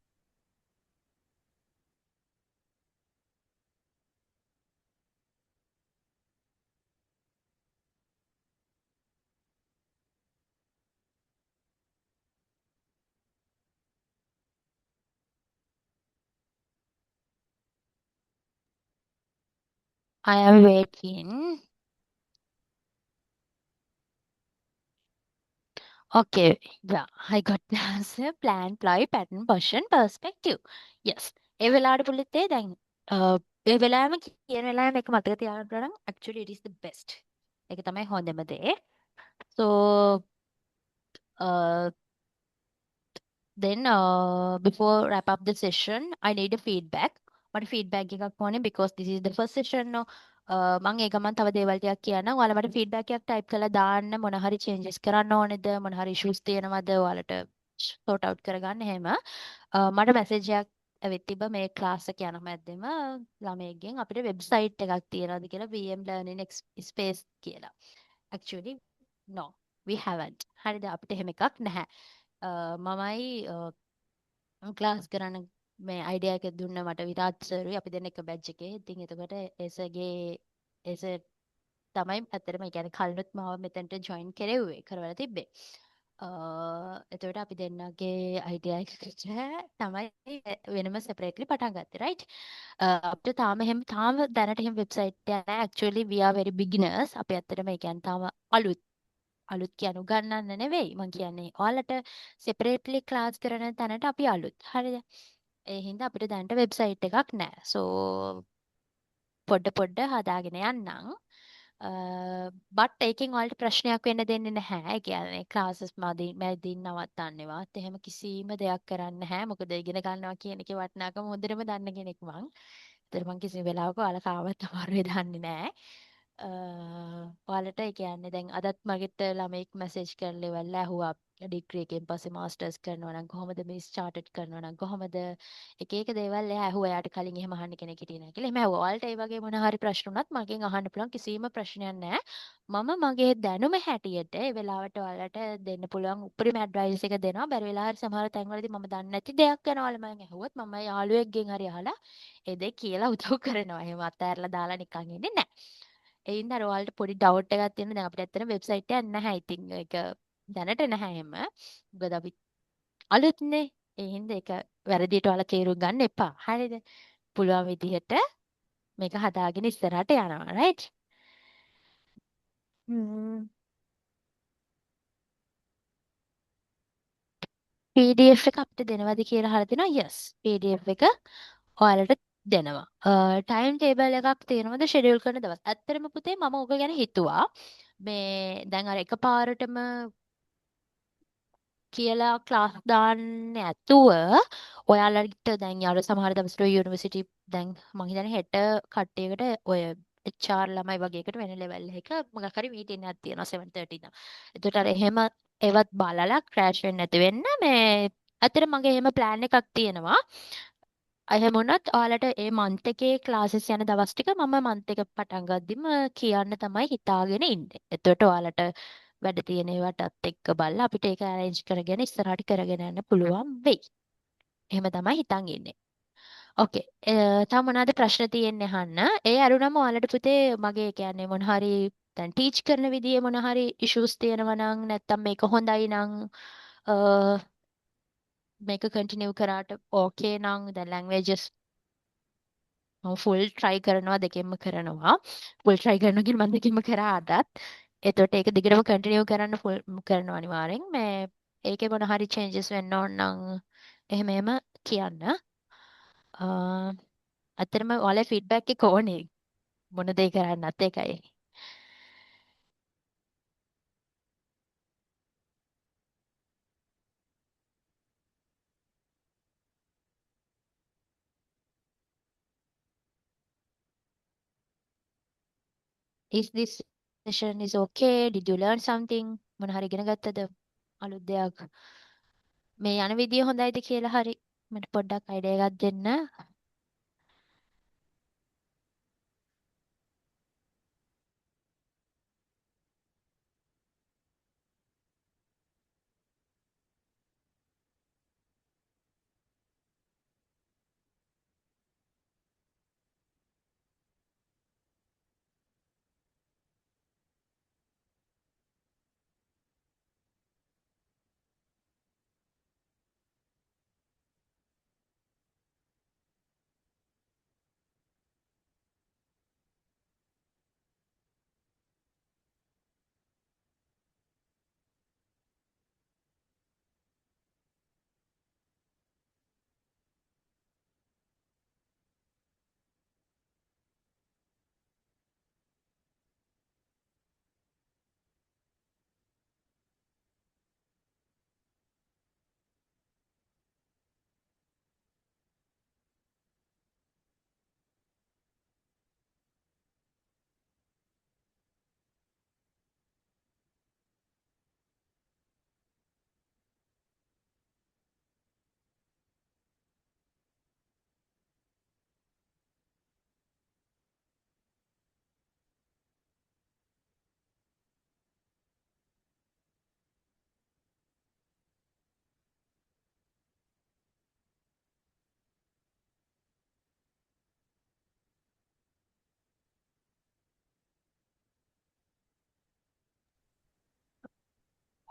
I am waiting. Okay, yeah, I got the answer. Plan, ploy, pattern, position, perspective. Yes. ඒ වෙලාවට පුලිත්තේ දැන් ඒ වෙලාවෙම කියන වෙලාවෙම එක මතක තියාගන්න පුළුවන් නම් actually it is the best. ඒක තමයි හොඳම දේ. So uh, then before wrap up the session, I need a feedback. මට feedback එකක් ඕනේ because this is the first session. මම ඒ ගමන් තව දේවල් ටිකක් කියන්නම්. ඔයාලා මට feedback එකක් type කරලා දාන්න මොන හරි changes කරන්න ඕනේද මොන හරි issues තියෙනවද ඔයාලට sort out කරගන්න එහෙම. මට message එකක් ඇවිත් තිබ්බා මේ class එක යන මැද්දේම ළමයෙක්ගෙන් අපිට website එකක් තියනවාද කියලා VM Learning Space කියලා. actually no we haven't හරිද අපිට එහෙම එකක් නැහැ මමයි ක්ලාස් කරන්න මේ අයිඩියා එක දුන්න මට විරාජ් සර්වි අපි දෙන්න එක බැච් එකේ ඉතින් එතකොට එසගේ එස තමයි ඇත්තටම ඒ කියන්නේ කලිනුත් මාව මෙතනට ජොයින් කරෙව්වේ කරවලා තිබ්බේ එතකොට අපි දෙන්නගේ අයිඩියා එක තමයි වෙනම සෙපරේට්ලි පටන් ගත්තේ රයිට් අපිට තාම දැනට එහෙම වෙබ්සයිට් එකක් නැහැ actually we are very beginners අපි ඇත්තටම ඒ කියන්නේ තාම අලුත් කියන උගන්නන්න නෙවෙයි මං කියන්නේ ඔයාලට සෙපරේට්ලි ක්ලාස් කරන තැනට අපි අලුත් හරිද ඒ හින්දා අපිට දැනට වෙබ්සයිට් එකක් නැහැ සෝ පොඩ හදාගෙන යන්නම් බට් ඒකෙන් ඔයාලට ප්‍රශ්නයක් වෙන්න දෙන්නේ නැහැ ඒ කියන්නේ ක්ලාසස් මැදින් නවත්තන්නේවත් එහෙම කිසිම දෙයක් කරන්න නැහැ මොකද ඉගෙන ගන්නවා කියන එකේ වටිනාකම හොඳටම දන්න කෙනෙක් මං ඒතර මං කිසිම වෙලාවක ඔයාලා කාවත් අමාරුවේ දන්නේ නැහැ ඔයාලට ඒ කියන්නේ දැන් අදත් මගෙත් ළමෙක් මැසේජ් කරලා ඉවරලා ඇහුවා ඩිග්‍රී එකෙන් පස්සේ මාස්ටර්ස් කරනවා නම් කොහොමද මේ ස්ටාර්ටඩ් කරනවා නම් කොහොමද එක දේවල් එයා ඇහුවා එයාට කලින් එහෙම අහන්න කෙනෙක් හිටියේ නැහැ කියලා. එහෙම ඇහුවා. ඔයාලට ඒ වගේ මොන හරි ප්‍රශ්න උනත් මගෙන් අහන්න පුළුවන් කිසිම ප්‍රශ්නයක් නැහැ. මම මගේ දැනුම හැටියට ඒ වෙලාවට ඔයාලට දෙන්න පුළුවන් උපරිම ඇඩ්වයිස් එක දෙනවා. බැරි වෙලා හරි සමහර තැන්වලදී මම දන්නේ නැති දෙයක් ගැන ඔයාලා මගෙන් ඇහුවොත් මම යාළුවෙක්ගෙන් හරි අහලා ඒ දේ කියලා උදව් කරනවා. එහෙම අතහැරලා දාලා නිකන් ඉන්නේ නැහැ. ඒ හින්දා අර ඔයාලට පොඩි ඩවුට් එකක් තියෙනවා. දැන් අපිට ඇත්තටම වෙබ්සයිට් එකක් නැහැ. ඉතින් ඒක දැනට නැහැ එහෙම. මොකද අපි අලුත්නේ. ඒ හින්දා ඒක වැරදියට ඔයාලා තේරුම් ගන්න එපා. හරිද? පුළුවන් විදිහට මේක හදාගෙන ඉස්සරහට යනවා. රයිට්? PDF එක අපිට දෙනවද කියලා අහලා තිනවා. yes. PDF එක ඔයාලට දෙනවා. ටයිම් ටේබල් එකක් තියෙනවද ෂෙඩියුල් කරන දවස්? ඇත්තටම පුතේ මම ඕක ගැන හිතුවා. මේ දැන් අර එකපාරටම කියලා ක්ලාස් දාන්න ඇතුව ඔයාලට දැන් අර සමහර දවස්වල යුනිවර්සිටි දැන් මං හිතන්නේ හෙට කට්ටියකට ඔය HR ළමයි වගේ එකට වෙන ලෙවල් එක මොකක් හරි මීටින් එකක් තියෙනවා 7:30 ඉඳන්. ඒකට අර එහෙම ඒවත් බලලා ක්‍රෑෂ් වෙන්නේ නැති වෙන්න මේ අතර මගේ එහෙම ප්ලෑන් එකක් තියෙනවා. එහෙම වුණත් ඔයාලට ඒ මන්ත් එකේ ක්ලාසස් යන දවස් ටික මම මන්ත් එක පටන් ගද්දිම කියන්න තමයි හිතාගෙන ඉන්නේ. එතකොට ඔයාලට වැඩ තියෙන ඒවටත් එක්ක බලලා අපිට ඒක arrange කරගෙන ඉස්සරහට කරගෙන යන්න පුළුවන් වෙයි. එහෙම තමයි හිතන් ඉන්නේ. ඕකේ. තව මොනවද ප්‍රශ්න තියෙන්නේ අහන්න? ඒ අරුණම ඔයාලට පුතේ මගේ කියන්නේ මොන හරි දැන් ටීච් කරන විදිහේ මොන හරි issues තියෙනවා නම් නැත්තම් මේක හොඳයි නම් මේක කන්ටිනියු කරාට ඕකේ නම් දැන් languages මම ෆුල් try කරනවා දෙකෙන්ම කරනවා ෆුල් try කරනවා කියන්නේ මම දෙකෙන්ම කරා අදත් එතකොට ඒක දිගටම කන්ටිනියු කරන්න ෆුල් කරනවා අනිවාර්යෙන් මේ ඒකේ මොන හරි changes වෙන්න ඕන නම් එහෙම කියන්න අතරම ඔයාලා feedback එක ඕනේ මොන දේ කරන්නත් ඒකයි is this session is okay did you learn something මොන හරි ඉගෙන ගත්තද අලුත් දෙයක් මේ යන විදිය හොඳයිද කියලා හරි මට පොඩ්ඩක් අයිඩියා එකක් දෙන්න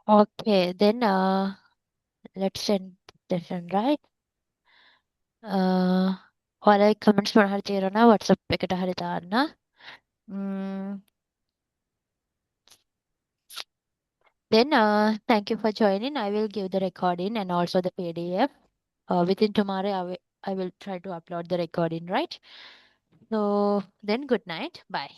Okay, then let's end the session, right? ඔයාලා කමෙන්ට්ස් මොනවා හරි තියෙනවා WhatsApp එකට හරි දාන්න. Then thank you for joining. I will give the recording and also the PDF. Within tomorrow, I will try to upload the recording, right? So then good night. Bye.